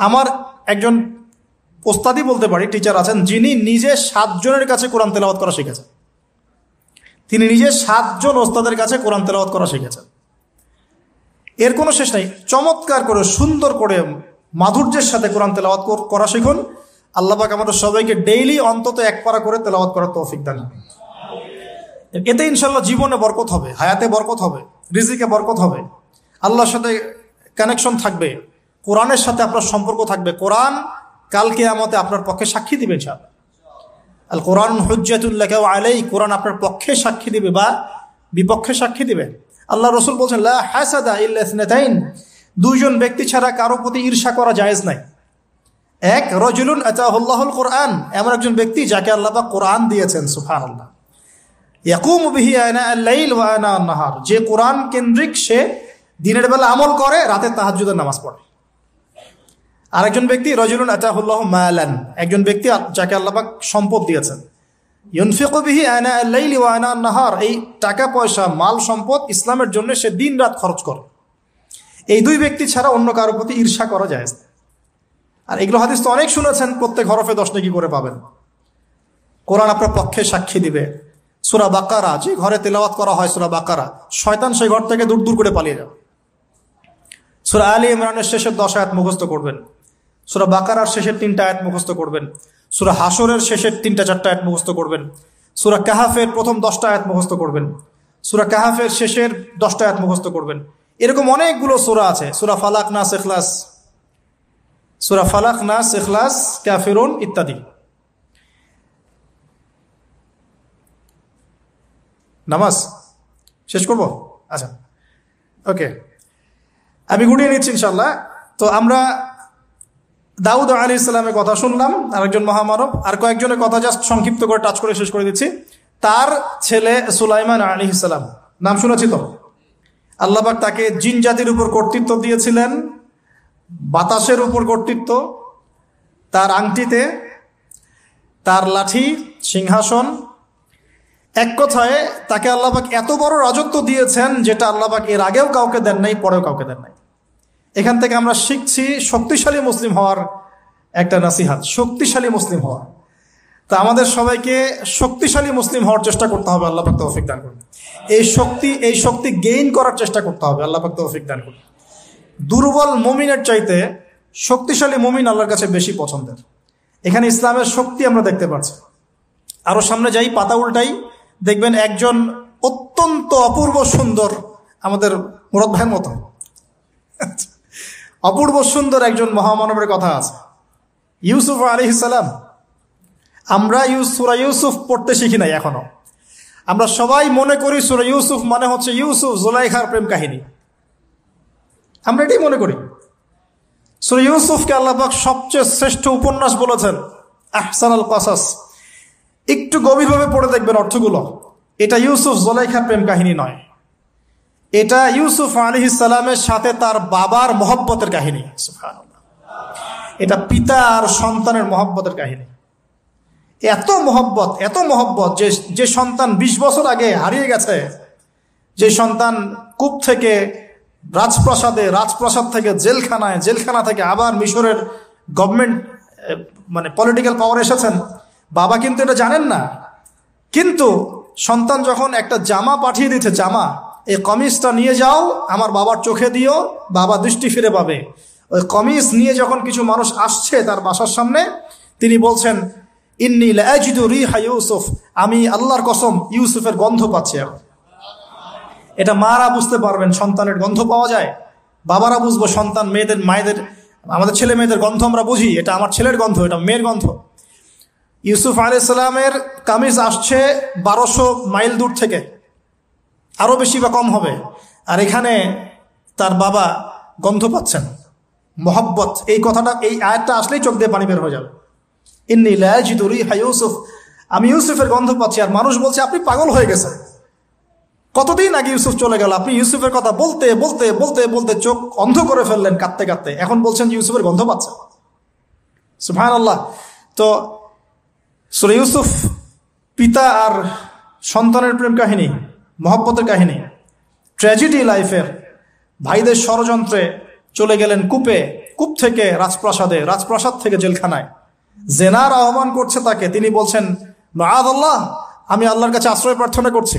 আমার একজন ওস্তাদি বলতে পারি, টিচার আছেন, যিনি নিজে 7 জনের কাছে কোরআন তেলাওয়াত করা শিখেছেন। তিনি নিজে 7 জন ওস্তাদের কাছে কোরআন তেলাওয়াত করা শিখেছেন। এর কোনো শেষ নাই। চমৎকার করে, সুন্দর করে, মাধুর্যের সাথে কোরআন তেলাওয়াত করা শিখুন। আল্লাহ পাক আমাদের সবাইকে ডেইলি অন্তত 1 পারা করে তেলাওয়াত করার তৌফিক দান করুন। এতে ইনশাআল্লাহ জীবনে বরকত হবে, হায়াতে বরকত হবে, রিজিকে বরকত হবে, আল্লাহর সাথে কানেকশন থাকবে, কোরআনের সাথে আপনার সম্পর্ক থাকবে। কোরআন কাল কিয়ামতে আপনার পক্ষে সাক্ষী দিবে ইনশাআল্লাহ। আল কোরআন হুজ্জাতুল লাকা ওয়া আলাইক, কোরআন আপনার পক্ষে সাক্ষী দিবে বা বিপক্ষে সাক্ষী দিবে। আল্লাহ রাসূল বলেন লা হাসাদা ইল্লা ইসনাতাইন, 2 জন ব্যক্তি ছাড়া কারো প্রতি ঈর্ষা করা জায়েজ নাই। এক, রাজুলুন আতাহুল্লাহুল কোরআন, এমন একজন ব্যক্তি যাকে আল্লাহ পাক কোরআন দিয়েছেন, সুবহানাল্লাহ। ইয়াকুমু বিহি আনা আল-লাইল ওয়া আনা আন-নাহার, যে কোরআন কেন্দ্রিক, সে দিনের বেলা আমল করে, রাতে তাহাজ্জুদের নামাজ পড়ে। আরেকজন ব্যক্তি রাজুলুন আতাহুল্লাহু মালান, একজন ব্যক্তি যাকে আল্লাহ পাক সম্পদ দিয়েছেন, ইউনফিকু বিহি আনা আল-লাইল ওয়া আনা আন-নাহার, এই টাকা পয়সা, মাল সম্পদ ইসলামের জন্য সে দিন রাত খরচ করে। এই 2 ব্যক্তি ছাড়া অন্য কারোর প্রতি ঈর্ষা করা যায় না। আর এগুলো হাদিস তো অনেক শুনেছেন, প্রত্যেক হরফে 10 নেকি করে পাবেন। কোরআন আপনার পক্ষে সাক্ষী দিবে। সূরা বাকারা, যে ঘরে তেলাওয়াত করা হয় সূরা বাকারা, শয়তান সেই ঘর থেকে দূর দূর করে পালিয়ে যাবে। সূরা আলী ইমরানের শেষের 10 আয়াত মুখস্থ করবেন, সূরা বাকারার শেষের 3টা আয়াত মুখস্থ করবেন, সূরা হাশরের শেষের 3-4টা আয়াত মুখস্থ করবেন, সূরা কাহাফের প্রথম 10টা আয়াত মুখস্থ করবেন, সূরা কাহাফের শেষের 10টা আয়াত মুখস্থ করবেন। এরকম অনেকগুলো সূরা আছে, সূরা ফালাক, নাস, ইখলাস, সূরা ফালাক, নাস, ইখলাস, কাফিরুন ইত্যাদি। নামাজ শেষ করব? আচ্ছা, ওকে, আমি গুটিয়ে নিচ্ছি ইনশাআল্লাহ। তো আমরা দাউদ আলাইহিস সালামের কথা শুনলাম, আরেকজন মহামানব। আর কয়েকজনের কথা জাস্ট সংক্ষিপ্ত করে টাচ করে শেষ করে দিচ্ছি। তার ছেলে সুলাইমান আলাইহিস সালাম, নাম শুনেছি তো? আল্লাহ পাক তাকে জিন জাতির উপর কর্তৃত্ব দিয়েছিলেন, বাতাসের উপর কর্তৃত্ব, তার আংটিতে, তার লাঠি, সিংহাসন। এক কথায় তাকে আল্লাহ পাক এত বড় রাজত্ব দিয়েছেন যেটা আল্লাহ পাক এর আগেও কাউকে দেন নাই, পরেও কাউকে দেন নাই। এখান থেকে আমরা শিখছি শক্তিশালী মুসলিম হওয়ার একটা নাসিহাত, শক্তিশালী মুসলিম হওয়া। তা আমাদের সবাইকে শক্তিশালী মুসলিম হওয়ার চেষ্টা করতে হবে, আল্লাহ পাক তৌফিক দান করুন। এই শক্তি গেইন করার চেষ্টা করতে হবে, আল্লাহ পাক তৌফিক দান করুন। দুর্বল মুমিনের চাইতে শক্তিশালী মুমিন আল্লাহর কাছে বেশি পছন্দের। এখানে ইসলামের শক্তি আমরা দেখতে পাচ্ছি। আরো সামনে যাই, পাতা উল্টাই, দেখবেন একজন অত্যন্ত অপূর্ব সুন্দর, আমাদের মুরাদ ভাইয়ের মতো অপূর্ব সুন্দর একজন মহামানবের কথা আছে, ইউসুফ আলাইহিস সালাম। আমরা সূরা ইউসুফ পড়তে শিখি নাই এখনো। আমরা সবাই মনে করি সূরা ইউসুফ মানে হচ্ছে ইউসুফ জুলাইখার প্রেম কাহিনী, আমরা এটাই মনে করি। সূরা ইউসুফকে আল্লাহ পাক সবচেয়ে শ্রেষ্ঠ উপন্যাস বলেছেন, আহসানুল কসাস। একটু গভীরভাবে পড়ে দেখবেন অর্থগুলো। এটা ইউসুফ জুলাইখার প্রেম কাহিনী নয়, এটা ইউসুফ আলাইহিস সালামের সাথে তার বাবার মহব্বতের কাহিনী। সুবহানাল্লাহ, এটা পিতা আর সন্তানের মহব্বতের কাহিনী। এত মহব্বত যে সন্তান 20 বছর আগে হারিয়ে গেছে, যে সন্তান কূপ থেকে রাজপ্রাসাদে, রাজপ্রাসাদ থেকে জেলখানায়, জেলখানা থেকে আবার মিশরের গভর্নমেন্ট মানে পলিটিক্যাল পাওয়ার এসেছেন। বাবা কিন্তু এটা জানেন না, কিন্তু সন্তান যখন একটা জামা পাঠিয়ে দিচ্ছে, জামা, এই কমিজটা নিয়ে যাও আমার বাবার চোখে দিও, বাবা দৃষ্টি ফিরে পাবে। ওই কমিজ নিয়ে যখন কিছু মানুষ আসছে তার বাসার সামনে, তিনি বলছেন, ইন্নী লাআজিদু রিহা ইউসুফ, আমি আল্লাহর কসম ইউসুফের গন্ধ পাচ্ছি। এটা মারা বুঝতে পারবেন, সন্তানের গন্ধ পাওয়া যায়। বাবারা বুঝবো, সন্তান মায়েদের আমাদের ছেলে মেয়েদের গন্ধ আমরা বুঝি, এটা আমার ছেলের গন্ধ, এটা মেয়ের গন্ধ। ইউসুফ আলাইহিস সালামের কামিজ আসছে 1200 মাইল দূর থেকে, আরো বেশি বা কম হবে, আর এখানে তার বাবা গন্ধ পাচ্ছেন। মহব্বত, এই কথাটা, এই আয়াতটা আসলেই চোখ দিয়ে পানি বের হয়ে যাবে। ইন্নী লাআজিদু রিহা ইউসুফ, আমি ইউসুফের গন্ধ পাচ্ছি। আর মানুষ বলছে আপনি পাগল হয়ে গেছেন, কতদিন আগে ইউসুফ চলে গেল, আপনি ইউসুফের কথা বলতে বলতে বলতে বলতে চোখ অন্ধ করে ফেললেন কাঁদতে কাঁদতে, এখন বলছেন ইউসুফের গন্ধ পাচ্ছেন। সুবহানাল্লাহ। তো সূরা ইউসুফ পিতা আর সন্তানের প্রেম কাহিনী, মহব্বতের কাহিনী, ট্র্যাজেডি লাইফের। ভাইদের ষড়যন্ত্রে চলে গেলেন কূপে, কূপ থেকে রাজপ্রাসাদে, রাজপ্রাসাদ থেকে জেলখানায়। জেনার আহ্বান করছে তাকে, তিনি বলছেন মাআযাল্লাহ, আমি আল্লাহর কাছে আশ্রয় প্রার্থনা করছি।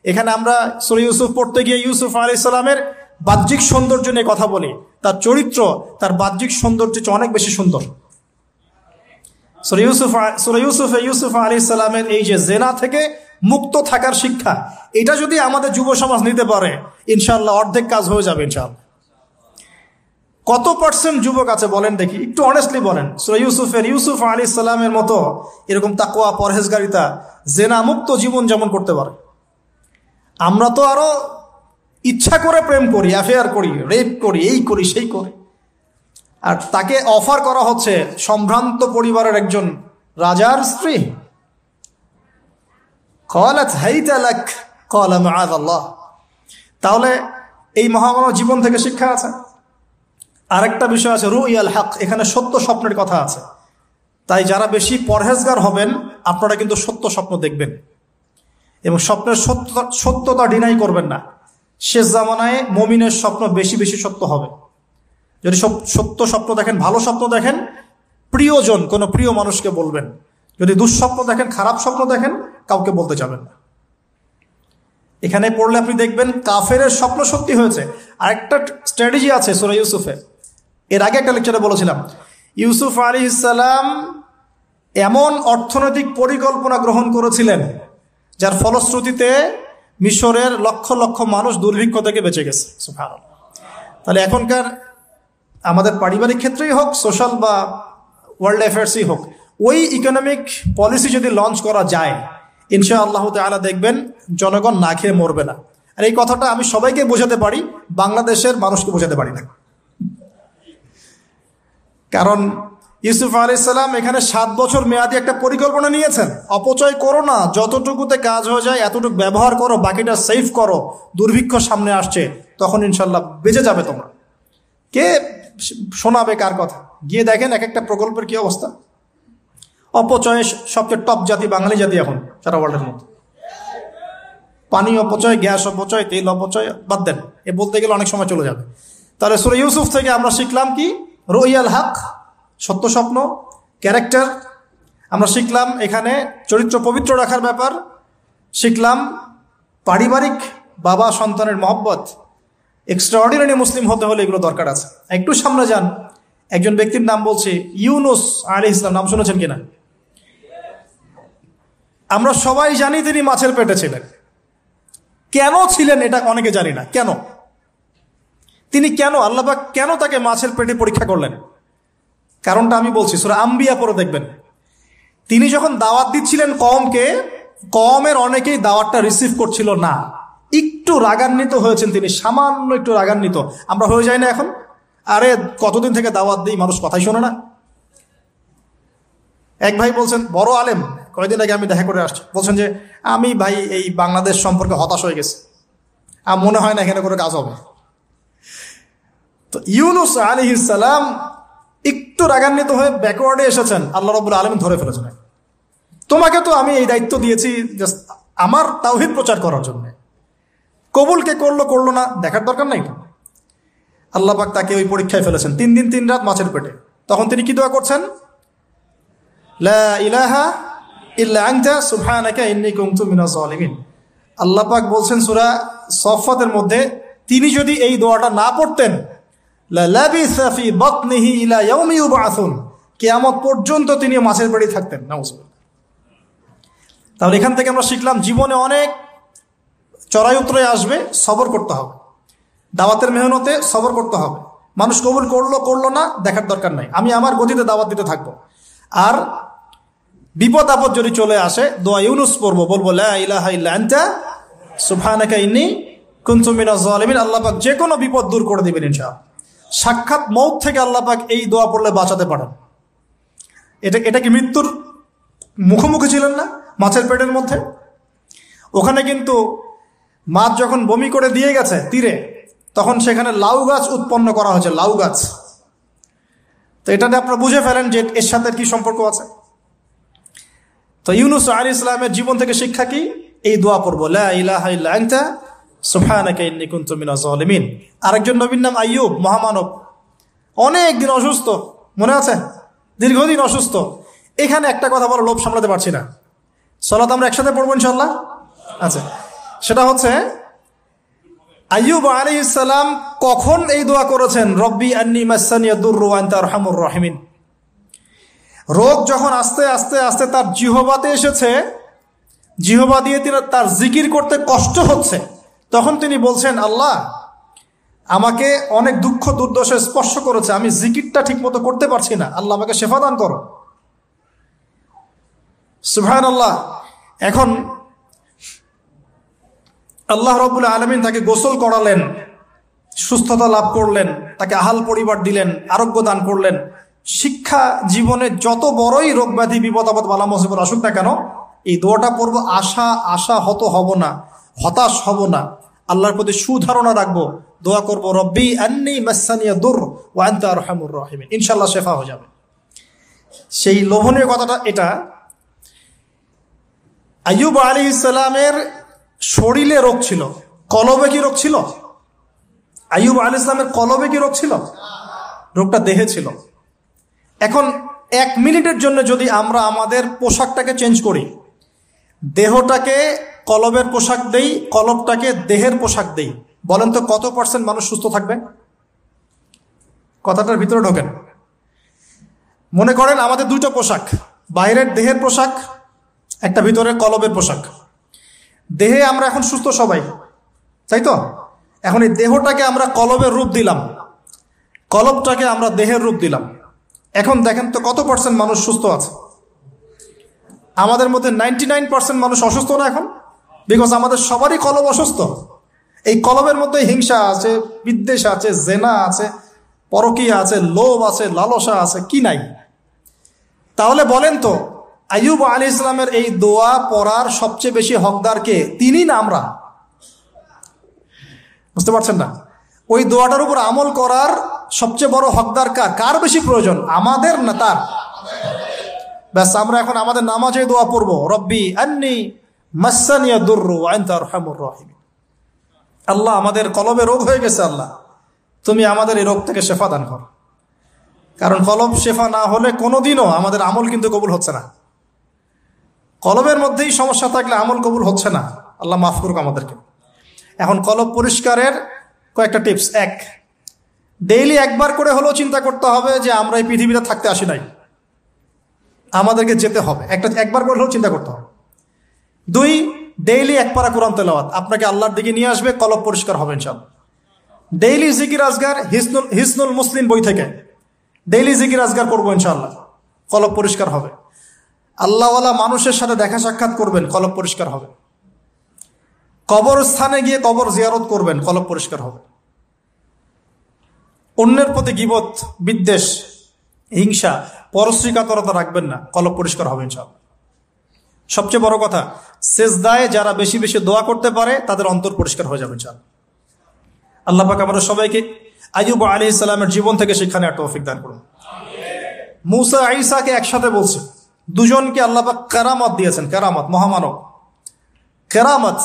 এখানে আমরা সূরা ইউসুফ পড়তে গিয়ে ইউসুফ আলাইহিস সালামের বাহ্যিক সৌন্দর্য নিয়ে কথা বলি, তার চরিত্র তার বাহ্যিক সৌন্দর্যের চেয়ে অনেক বেশি সুন্দর। সূরা ইউসুফ আলাইহিস সালামের এই যে জেনা থেকে মুক্ত থাকার শিক্ষা, এটা যদি আমাদের যুব সমাজ নিতে পারে, ইনশাআল্লাহ অর্ধেক কাজ হয়ে যাবে ইনশাআল্লাহ। কত পার্সেন্ট যুবক আছে বলেন দেখি, একটু অনেস্টলি বলেন, সূরা ইউসুফ আলাইহিস সালামের মতো এরকম তাকওয়া, পরহেজগারিতা, জেনা মুক্ত জীবন যেমন করতে পারে। আমরা তো আরো ইচ্ছা করে প্রেম করি, অ্যাফেয়ার করি, রেপ করি, এই করি সেই করি। আর তাকে অফার করা হচ্ছে সম্ভ্রান্ত পরিবারের একজন রাজার স্ত্রী। ক্বালাত হাইতা লাক ক্বালা মাআযাল্লাহ। তাহলে এই মহামানব জীবন থেকে শিক্ষা আছে। আরেকটা বিষয় আছে রুইয়াল হক, এখানে সত্য স্বপ্নের কথা আছে। তাই যারা বেশি পরহেজগার হবেন আপনারা কিন্তু সত্য স্বপ্ন দেখবেন এবং স্বপ্নের সত্যতা ডিনাই করবেন না। শেষ জামানায় মুমিনের স্বপ্ন বেশি বেশি সত্য হবে। যদি সত্য স্বপ্ন দেখেন, ভালো স্বপ্ন দেখেন, প্রিয়জন কোনো প্রিয় মানুষকে বলবেন। যদি দুঃস্বপ্ন দেখেন, খারাপ স্বপ্ন দেখেন, কাউকে বলতে যাবেন না। এখানে পড়লে আপনি দেখবেন কাফেরের স্বপ্ন সত্যি হয়েছে। আরেকটা স্ট্র্যাটেজি আছে সূরা ইউসুফে, এর আগে একটা লেকচারে বলেছিলাম। ইউসুফ আলাইহিস সালাম এমন অর্থনৈতিক পরিকল্পনা গ্রহণ করেছিলেন যার ফলশ্রুতিতে মিশরের লক্ষ লক্ষ মানুষ দুর্ভিক্ষ থেকে বেঁচে গেছে। সুবহানাল্লাহ। তাহলে এখনকার আমাদের পারিবারিক ক্ষেত্রেই হোক, সোশ্যাল বা ওয়ার্ল্ড অ্যাফেয়ার্সই হোক, ওই ইকোনমিক পলিসি যদি লঞ্চ করা যায়, ইনশাআল্লাহ তাআলা দেখবেন জনগণ না খেয়ে মরবে না। আর এই কথাটা আমি সবাইকে বোঝাতে পারি, বাংলাদেশের মানুষকে বোঝাতে পারি না। কারণ ইউসুফ আলাইহিস সালাম এখানে 7 বছর মেয়াদি একটা পরিকল্পনা নিয়েছেন। অপচয় করো না, যতটুকুতে কাজ হয়ে যায় এতটুকু ব্যবহার করো, বাকিটা সেভ করো। দুর্ভিক্ষ সামনে আসছে, তখন ইনশাল্লাহ বেঁচে যাবে তোমরা। কে শোনাবে কার কথা? গিয়ে দেখেন এক একটা প্রকল্পের কি অবস্থা। অপচয়ে সবচেয়ে টপ জাতি বাঙালি জাতি এখন সারা ওয়ার্ল্ডের মধ্যে। পানি অপচয়, গ্যাস অপচয়, তেল অপচয়, বাদ দেন, এ বলতে গেলে অনেক সময় চলে যাবে। তাহলে সূরা ইউসুফ থেকে আমরা শিখলাম কি? রুইয়াল হক, সত্য স্বপ্ন, ক্যারেক্টার। আমরা শিখলাম এখানে চরিত্র পবিত্র রাখার ব্যাপার, শিখলাম পারিবারিক বাবা সন্তানের মহব্বত। এক্সট্রাঅর্ডিনারি মুসলিম হতে হলে এগুলো দরকার আছে। একটু সামনে যান, একজন ব্যক্তির নাম বলছি, ইউনুস আলাইহিস সালাম। নাম শুনেছেন কিনা? আমরা সবাই জানি তিনি মাছের পেটে ছিলেন। কেন ছিলেন এটা অনেকে জানি না। কেন তিনি, কেন আল্লাহ পাক কেন তাকে মাছের পেটে পরীক্ষা করলেন? কারণটা আমি বলছি, সূরা আম্বিয়া পড়ে দেখবেন। তিনি যখন দাওয়াত দিচ্ছিলেন কওমকে, কওমের অনেকেই দাওয়াতটা রিসিভ করছিল না। একটু রাগান্বিত হয়েছেন তিনি, সামান্য একটু রাগান্বিত। আমরা হয়ে যাই না এখন? আরে কতদিন থেকে দাওয়াত দিই, মানুষ কথাই শোনে না। এক ভাই বলছেন, বড় আলেম, কয়েকদিন আগে আমি দেখা করে আসছি, বলছেন যে আমি ভাই এই বাংলাদেশ সম্পর্কে হতাশ হয়ে গেছি, আর মনে হয় না এখানে করে কাজ হবে। তো ইউনুস আলাইহিস সালাম একটু রাগান্বিত হয়ে ব্যাকওয়ার্ডে এসেছেন, আল্লাহ রাব্বুল আলামিন ধরে ফেলেছেন। তোমাকে তো আমি এই দায়িত্ব দিয়েছি জাস্ট আমার তাওহীদ প্রচার করার জন্য, কবুল কে করলো করলো না দেখার দরকার নাই। আল্লাহ পাক তাকে ওই পরীক্ষায় ফেলেছেন, 3 দিন 3 রাত মাছের পেটে। তখন তিনি কি দোয়া করছেন? লা ইলাহা ইল্লা আনতা সুবহানাকা ইন্নী কুনতু মিনাজ জালিমিন। আল্লাহ পাক বলছেন সূরা সফফাতের মধ্যে, তিনি যদি এই দোয়াটা না পড়তেন, লা লাবিসা ফি বাতনিহি ইলা ইয়াউমি ইউবআসুন, কিয়ামত পর্যন্ত তিনি মাছের পেটেই থাকতেন। নাউজুবিল্লাহ। তাহলে এখান থেকে আমরা শিখলাম জীবনে অনেক চড়াই উতরাই আসবে, সবর করতে হবে। দাওয়াতের মেহনতে সবর করতে হবে। মানুষ কবুল করলো করলো না দেখার দরকার নাই, আমি আমার গতিতে দাওয়াত দিতে থাকবো। আর বিপদ আপদ যদি চলে আসে, দোয়া ইউনুস পড়বো, বলবো লা ইলাহা ইল্লা আনতা সুবহানাকা ইন্নী কুনতু মিনাজ জালিমিন। আল্লাহ পাক যে কোনো বিপদ দূর করে দিবেন ইনশাআল্লাহ। সাক্ষাৎ মউত থেকে আল্লাহ পাক এই দোয়া পড়লে বাঁচাতে পারেন। এটা কি মৃত্যুর মুখোমুখি ছিলেন না মাছের পেটের মধ্যে? ওখানে কিন্তু মাছ যখন বমি করে দিয়ে গেছে তীরে, তখন সেখানে লাউ গাছ উৎপন্ন করা হয়েছে, লাউ গাছ। তো এটাতে আপনারা বুঝে ফেলেন যে এর সাথে কি সম্পর্ক আছে। তো ইউনুস আলাইহিস সালামের জীবন থেকে শিক্ষা কি? এই দোয়া পড়বো, লা ইলাহা ইল্লা আনতা সুবহানাকা ইন্নী কুনতু মিনাজ জালিমিন। আরেকজন নবীর নাম আইয়ুব, মহামানব, অনেক দিন অসুস্থ, মনে আছে? দীর্ঘদিন অসুস্থ। এখানে একটা কথা বলো, লোভ সামলাতে পারছি না। সালাত আমরা একসাথে পড়বো ইনশাআল্লাহ। আচ্ছা, সেটা হচ্ছে আইয়ুব আলাইহিস সালাম কখন এই দোয়া করেছেন? রব্বি আন্নী মাসানিয়া দুররু ওয়া আনতা আরহামুর রাহিমিন। রোগ যখন আস্তে আস্তে আস্তে তার জিহ্বাতে এসেছে, জিহ্বা দিয়ে তার জিকির করতে কষ্ট হচ্ছে, তখন তিনি বলছেন, আল্লাহ আমাকে অনেক দুঃখ দুর্দশা স্পর্শ করেছে, আমি জিকিরটা ঠিক মতো করতে পারছি না, আল্লাহ আমাকে শেফা দান করো। সুবহানাল্লাহ। এখন আল্লাহ রাব্বুল আলামিন তাকে গোসল করালেন, সুস্থতা লাভ করলেন, তাকে আহাল পরিবার দিলেন, আরোগ্য দান করলেন। শিক্ষা জীবনে যত বড়ই রোগ ব্যাধি বিপদ আপদ বালা মুসিবত আসুক না কেন, এই দোয়াটা পড়বো, আশাহত হব না, হতাশ হব না, আল্লাহর প্রতি সুধারণা রাখবো, দোয়া করবো রব্বি আন্নী মাসানিয়া দুর ওয়া আনতা আরহামুর রাহিমিন। ইনশাআল্লাহ শেফা হয়ে যাবে। সেই লোভনীয় কথাটা এটা। আইয়ুব আলাইহিস সালামের শরীরে রোগ ছিল, কলবে কি রোগ ছিল? আইয়ুব আলাইহিস সালামের কলবে কি রোগ ছিল? রোগটা দেহে ছিল। এখন 1 মিনিটের জন্য যদি আমরা আমাদের পোশাকটাকে চেঞ্জ করি, দেহটাকে কলবের পোশাক দেই, কলবটাকে দেহের পোশাক দেই, বলেন তো কত % মানুষ সুস্থ থাকবে? কথাটার ভিতরে ঢোকেন। মনে করেন আমাদের 2টা পোশাক, বাইরের দেহের পোশাক, একটা ভিতরে কলবের পোশাক। দেহে আমরা এখন সুস্থ সবাই, তাই তো? এখন এই দেহটাকে আমরা কলবের রূপ দিলাম, কলবটাকে আমরা দেহের রূপ দিলাম। এখন দেখেন তো কত % মানুষ সুস্থ আছে? আমাদের মধ্যে 99% মানুষ অসুস্থ না এখন? বিকজ আমাদের সবারই কলব অসুস্থ। এই কলবের মধ্যে হিংসা আছে, বিদ্বেষ আছে, জেনা আছে, পরকীয়া আছে, লোভ আছে, লালসা আছে, কি নাই? তাহলে বলেন তো আইয়ুব আলাইহিস সালামের এই দোয়া পড়ার সবচেয়ে বেশি হকদার কে? তিনি না আমরা? বুঝতে পারছেন না? ওই দোয়াটার উপর আমল করার সবচেয়ে বড় হকদার কার বেশি প্রয়োজন, আমাদের না তার? ব্যাস, আমরা এখন আমাদের নামাজে দোয়া পড়বো, রব্বি আন্নী মাসানিয়া দুররু ওয়া আনতা আরহামুর রাহিমিন। আল্লাহ আমাদের কলবে রোগ হয়ে গেছে, আল্লাহ তুমি আমাদের এই রোগ থেকে শেফা দান করো। কারণ কলব শেফা না হলে কোনোদিনও আমাদের আমল কিন্তু কবুল হচ্ছে না। কলবের মধ্যেই সমস্যা থাকলে আমল কবুল হচ্ছে না। আল্লাহ মাফ করুক আমাদেরকে। এখন কলব পরিষ্কারের কয়েকটা টিপস। এক, ডেইলি একবার করে হলেও চিন্তা করতে হবে যে আমরা এই পৃথিবীতে থাকতে আসি নাই, আমাদেরকে যেতে হবে। একবার করে হলেও চিন্তা করতে হবে। দুই, ডেইলি এক পারা কোরআন তেলাওয়াত আপনাকে আল্লাহর দিকে নিয়ে আসবে, কলব পরিষ্কার হবে ইনশাআল্লাহ। ডেইলি জিকির আজগার, হিসনুল মুসলিম বই থেকে ডেইলি জিকির আজগার করবো ইনশাআল্লাহ, কলব পরিষ্কার হবে। আল্লাহওয়ালা মানুষের সাথে দেখা সাক্ষাৎ করবেন, কলব পরিষ্কার হবে। কবরস্থানে গিয়ে কবর জিয়ারত করবেন, কলব পরিষ্কার হবে। অন্যের প্রতি গীবত, বিদ্বেষ, হিংসা, পরশ্রীকাতরতা রাখবেন না, কলব পরিষ্কার হবে ইনশাআল্লাহ। সবচেয়ে বড় কথা, সেজদায় যারা বেশি বেশি দোয়া করতে পারে তাদের অন্তর পরিষ্কার হয়ে যাবে ইনশাআল্লাহ। আল্লাহ পাক আমাদের সবাইকে আইয়ুব আলাইহিস সালামের জীবন থেকে শিক্ষা নেওয়ার তৌফিক দান করুন। মুসা ঈসাকে একসাথে বলছে, দুজনকে আল্লাহ পাক কেরামত দিয়েছেন, কেরামত, মহামানব কেরামত।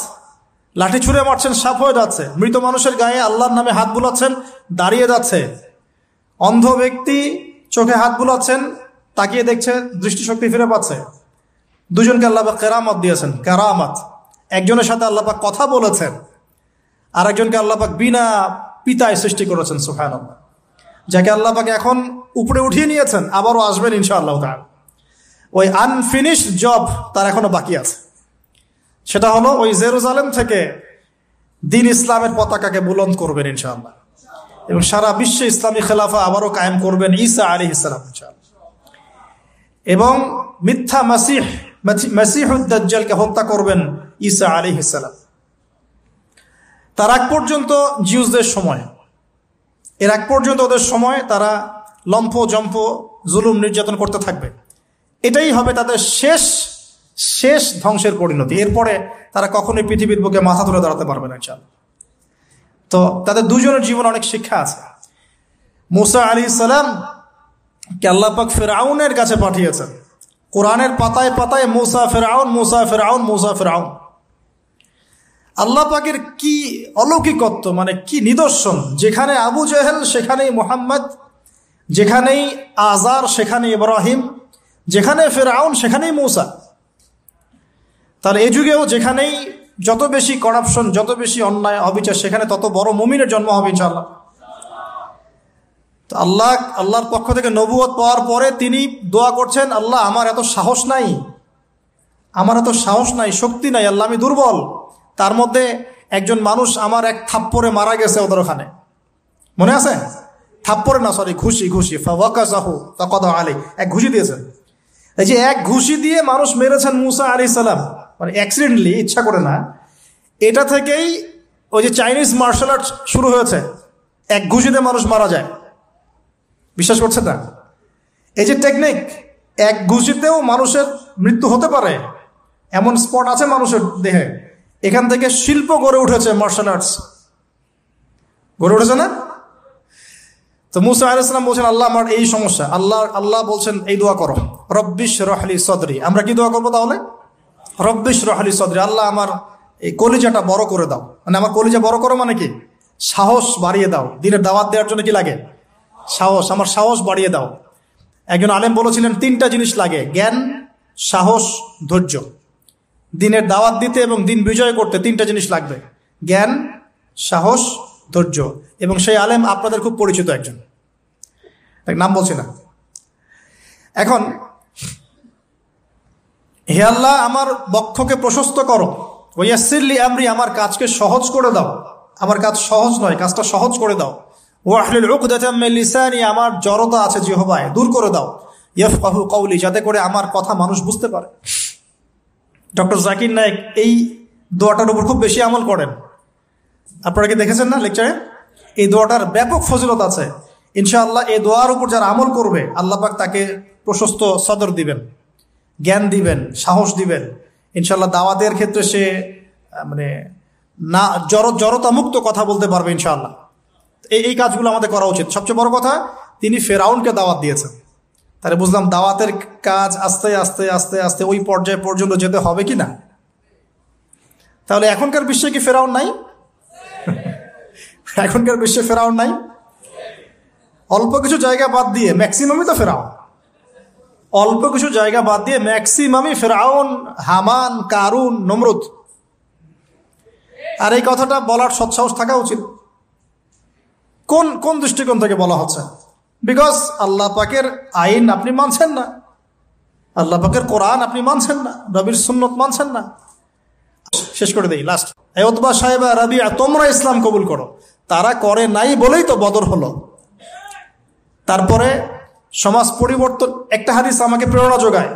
লাঠি ছুঁড়ে মারছেন, সাপ হয়ে যাচ্ছে। মৃত মানুষের গায়ে আল্লাহর নামে হাত বুলাচ্ছেন, দাঁড়িয়ে যাচ্ছে। অন্ধ ব্যক্তি চোখে হাত বুলাচ্ছেন, তাকিয়ে দেখছে, দৃষ্টিশক্তি ফিরে পাচ্ছে। দুজনকে আল্লাহ পাক কেরামত দিয়েছেন, কেরামত। একজনের সাথে আল্লাহ পাক কথা বলেছেন, আর একজনকে আল্লাহ পাক বিনা পিতায় সৃষ্টি করেছেন, সুবহানাল্লাহ। যাকে আল্লাহ পাক এখন উপরে উঠিয়ে নিয়েছেন, আবারও আসবেন ইনশাআল্লাহ তাআলা। ওই আনফিনিশড জব তার এখনো বাকি আছে। সেটা হলো ওই জেরুজালেম থেকে দিন ইসলামের পতাকাকে বুলন্দ করবেন ইনশাআল্লাহ, এবং সারা বিশ্বে ইসলামী খেলাফা আবারও কায়েম করবেন ঈসা আলাইহিস সালাম ইনশাআল্লাহ। এবং মিথ্যা মাসিহুদ দাজ্জালকে হত্যা করবেন ঈসা আলাইহিস সালাম। তার আগ পর্যন্ত জিউসদের সময়, এর আগ পর্যন্ত ওদের সময় তারা লম্ফ জম্প জুলুম নির্যাতন করতে থাকবে। এটাই হবে তাদের শেষ ধ্বংসের পরিণতি। এরপরে তারা কখনোই পৃথিবীর বুকে মাথা তুলে দাঁড়াতে পারবে না ইনশাআল্লাহ। তো তাদের দুজনের জীবনে অনেক শিক্ষা আছে। মুসা আলাইহিস সালাম কে আল্লাহ পাক ফিরআউনের কাছে পাঠিয়েছেন। কোরআনের পাতায় পাতায় মুসা ফিরআউন, মুসা ফিরআউন, মুসা ফিরআউন। আল্লাহ পাকের কি অলৌকিকত্ব, মানে কি নিদর্শন! যেখানে আবু জেহেল সেখানেই মুহাম্মদ, যেখানেই আজার সেখানে ইব্রাহিম, যেখানে ফিরআউন সেখানেই মুসা। তার এই যুগেও যেখানেই যত বেশি করাপশন, যত বেশি অন্যায় অবিচার, সেখানে তত বড় মুমিনের জন্ম হবে ইনশাআল্লাহ। তো আল্লাহর পক্ষ থেকে নবুয়ত পাওয়ার পরে তিনি দোয়া করছেন, আল্লাহ আমার এত সাহস নাই, শক্তি নাই, আল্লাহ আমি দুর্বল। তার মধ্যে একজন মানুষ আমার এক থাপ্পড়ে মারা গেছে ওদের ওখানে, মনে আছে? থাপ্পড়ে না, সরি, ঘুষি ফাওয়াকাযাহু ফাকাদা আলাইহি, এক ঘুষি দিয়েছেন। এই যে এক ঘুষি দিয়ে মানুষ মেরেছেন মুসা আলাইহিস সালাম, মানে অ্যাক্সিডেন্টলি, ইচ্ছা করে না। এটা থেকেই ওই যে চাইনিজ মার্শাল আর্ট শুরু হয়েছে, এক ঘুষিতে মানুষ মারা যায়। বিশ্বাস করছে না? এই যে টেকনিক, এক ঘুষিতেও মানুষের মৃত্যু হতে পারে, এমন স্পট আছে মানুষের দেহে। এখান থেকে শিল্প গড়ে উঠেছে, মার্শাল আর্টস গড়ে উঠেছে না? তো মুসা আলাইহিস সালাম বলছেন, আল্লাহ আমার এই সমস্যা। আল্লাহ বলছেন এই দোয়া করো, রব্বিশ রহলি সদরি। আমরা কি দোয়া করবো তাহলে? রব্বিশ রহলি সদরি, আল্লাহ আমার এই কলিজাটা বড় করে দাও। মানে আমার কলিজা বড় করো মানে কি? সাহস বাড়িয়ে দাও। দিনের দাওয়াত দেওয়ার জন্য কি লাগে? সাহস। আমার সাহস বাড়িয়ে দাও। একজন আলেম বলেছিলেন 3টা জিনিস লাগে, জ্ঞান, সাহস, ধৈর্য। দিনের দাওয়াত দিতে এবং দিন বিজয় করতে 3টা জিনিস লাগবে, জ্ঞান, সাহস, ধৈর্য। এবং সেই আলেম আপনাদের খুব পরিচিত একজন, নাম বলছি না। এখন হে আল্লাহ, আমার বক্ষকে প্রশস্ত করো, ওয়াসসিরলি আমরি, আমার কাজকে সহজ করে দাও। আমার কাজ সহজ নয়, কাজটা সহজ করে দাও। ওয়াহলুল উকদাতাম মিন লিসানি, আমার জড়তা আছে জিহ্বায়, দূর করে দাও। ইয়াফকাহু কওলি, যাতে করে আমার কথা মানুষ বুঝতে পারে। ডক্টর জাকির নায়েক এই দোয়াটার উপর খুব বেশি আমল করেন। আপনারা কি দেখেছেন না লেকচারে? এই দোয়াটার ব্যাপক ফজিলত আছে। ইনশাআল্লাহ এই দোয়ার উপর যারা আমল করবে, আল্লাহ পাক তাকে প্রশস্ত সদর দিবেন, জ্ঞান দিবেন, সাহস দিবেন। ইনশাআল্লাহ দাওয়াতের ক্ষেত্রে সে মানে না জড়তা মুক্ত কথা বলতে পারবে ইনশাআল্লাহ। এই কাজগুলো আমাদের করা উচিত। সবচেয়ে বড় কথা, তিনি ফেরাউনকে দাওয়াত দিয়েছেন। তাহলে বুঝলাম দাওয়াতের কাজ আস্তে আস্তে আস্তে আস্তে ওই পর্যায়ে পর্যন্ত যেতে হবে কি না। তাহলে এখনকার বিশ্বে কি ফেরাউন নাই? এখনকার বিশ্বে ফেরাউন নাই? অল্প কিছু জায়গা বাদ দিয়ে ম্যাক্সিমামই তো ফেরাউন, অল্প কিছু জায়গা বাদ দিয়ে ম্যাক্সিমামই ফেরাউন, হামান, কারুন, নমরুদ। আর এই কথাটা বলার সৎসাহস থাকা উচিত। কোন কোন দৃষ্টিকোণ থেকে বলা হচ্ছে? বিকজ আল্লাহ পাকের আইন আপনি মানছেন না, আল্লাহ পাকের কোরআন আপনি মানছেন না, নবীর সুন্নত মানছেন না। শেষ করে দেই লাস্ট। উতবা সাহেবা রাবিয়া, তোমরা ইসলাম কবুল করো। তারা করে নাই বলেই তো বদর হলো। তারপরে সমাজ পরিবর্তন, একটা হাদিস আমাকে প্রেরণা যোগায়,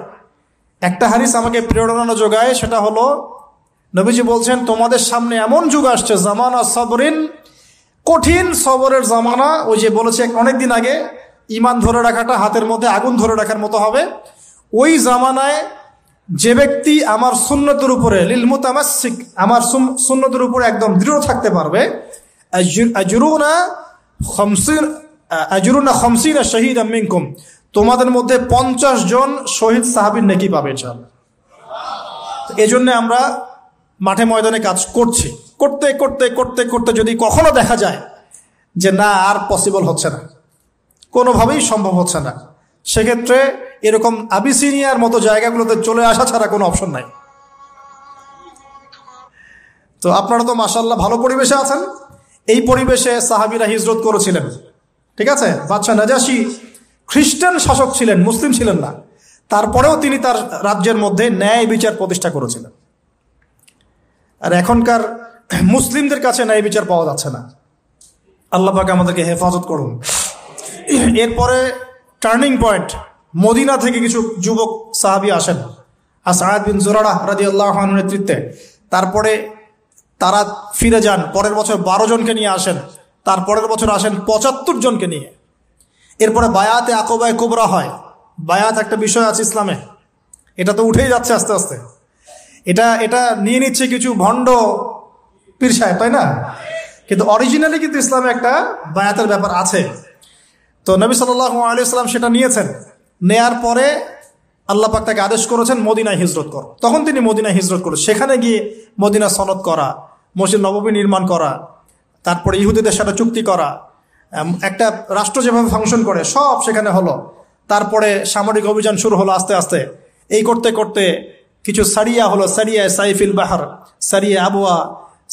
একটা হাদিস আমাকে প্রেরণা যোগায়, সেটা হলো নবীজি বলছেন তোমাদের সামনে এমন যুগ আসছে, জামানা সবরিন, কঠিন সবরের জামানা। ওই যে বলেছে অনেকদিন আগে, ইমান ধরে রাখাটা হাতের মধ্যে আগুন ধরে রাখার মতো হবে। ওই জামানায় যে ব্যক্তি আমার সুন্নতের উপরে লিল মুতামাসসিক, আমার সুন্নতের উপরে একদম দৃঢ় থাকতে পারবে, আজরুনা খামসিনা শাহীদাম মিনকুম, তোমাদের মধ্যে 50 জন শহীদ সাহাবীর নেকি পাবে ইনশাআল্লাহ। এই জন্য আমরা মাঠে ময়দানে কাজ করছি। করতে করতে করতে করতে যদি কখনো দেখা যায় যে না আর পসিবল হচ্ছে না, কোনোভাবেই সম্ভব হচ্ছে না, সেক্ষেত্রে এরকম আবিসিনিয়ার মতো জায়গাগুলোতে চলে আসা ছাড়া কোনো অপশন নাই। তো আপনারা তো মাশাআল্লাহ ভালো পরিবেশে আছেন। এই পরিবেশে সাহাবীরা হিজরত করেছিলেন, ঠিক আছে। বাদশাহ নাজাশী খ্রিস্টান শাসক ছিলেন, মুসলিম ছিলেন না, তারপরেও তিনি তার রাজ্যের মধ্যে ন্যায় বিচার প্রতিষ্ঠা করেছিলেন। আর এখনকার মুসলিমদের কাছে ন্যায় বিচার পাওয়া যাচ্ছে না। আল্লাহ পাক আমাদেরকে হেফাজত করুন। এরপরে টার্নিং পয়েন্ট, মদিনা থেকে কিছু যুবক সাহাবী আসেন আসআদ বিন জুরারা রাদিয়াল্লাহু আনহুর নেতৃত্বে। তারপরে তারা ফিরে যান, পরের বছর 12 জনকে নিয়ে আসেন, তারপরের বছর আসেন 75 জনকে নিয়ে। এরপরে বায়াতে আকবায়ে কুবরা হয়। বায়াত একটা বিষয় আছে ইসলামে, এটা তো উঠেই যাচ্ছে আস্তে আস্তে। এটা নিয়ে নিচ্ছে কিছু ভণ্ড পীর সাহেব, তাই না? কিন্তু অরিজিনালি কিন্তু ইসলামে একটা বায়াতের ব্যাপার আছে। তো নবী সাল্লাল্লাহু আলাইহি ওয়াসাল্লাম সেটা নিয়েছেন। নেয়ার পরে আল্লাহ পাক তাকে আদেশ করেছেন মদিনায় হিজরত কর। তখন তিনি মদিনায় হিজরত করে সেখানে গিয়ে মদিনা সনদ করা, মসজিদ নববী নির্মাণ করা, তারপরে ইহুদিদের সাথে চুক্তি করা, একটা রাষ্ট্র যেভাবে ফাংশন করে সব সেখানে হলো। তারপরে সামরিক অভিযান শুরু হলো আস্তে আস্তে। এই করতে করতে কিছু সারিয়া হলো, সারিয়া সাইফিল বাহার, সারিয়া আবুয়া,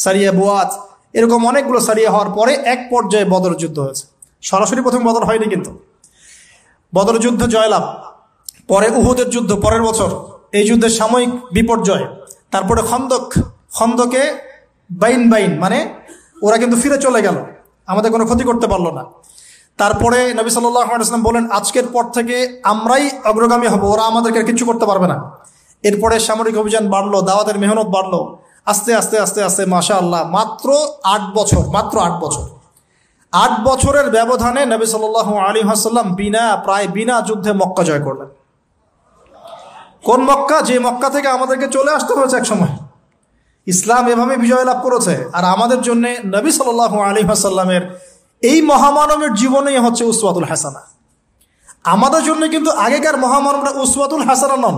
সারিয়া বুয়াত, এরকম অনেকগুলো সারিয়া হওয়ার পরে এক পর্যায়ে বদর যুদ্ধ হয়েছে। সরাসরি প্রথম বদর হয়নি, কিন্তু বদর যুদ্ধ জয়লাভ, পরে উহুদের যুদ্ধ পরের বছর, এই যুদ্ধের সাময়িক বিপর্যয়। তারপরে খন্দকে বাইন মানে ওরা কিন্তু ফিরে চলে গেল, আমাদের কোনো ক্ষতি করতে পারলো না। তারপরে নবী সাল্লাল্লাহু আলাইহি ওয়াসাল্লাম বলেন আজকের পর থেকে আমরাই অগ্রগামী হব, ওরা আমাদেরকে কিছু করতে পারবে না। এরপরে সামরিক অভিযান বাড়লো, দাওয়াতের মেহনত বাড়লো, আস্তে আস্তে আস্তে আস্তে মাশাআল্লাহ মাত্র 8 বছর, মাত্র 8 বছর, 8 বছরের ব্যবধানে নবী সাল্লাল্লাহু আলাইহি ওয়াসাল্লাম প্রায় বিনা যুদ্ধে মক্কা জয় করলেন। কোন মক্কা? যে মক্কা থেকে আমাদেরকে চলে আসতে হয়েছে এক সময়। ইসলাম এভাবে বিজয় লাভ করেছে। আর আমাদের জন্য নবী সাল্লাল্লাহু আলাইহি ওয়াসাল্লামের এই মহামানবের জীবনেই হচ্ছে উসওয়াতুল হাসানা। আমাদের জন্য কিন্তু আগেকার মহামানবরা উসওয়াতুল হাসানা নন,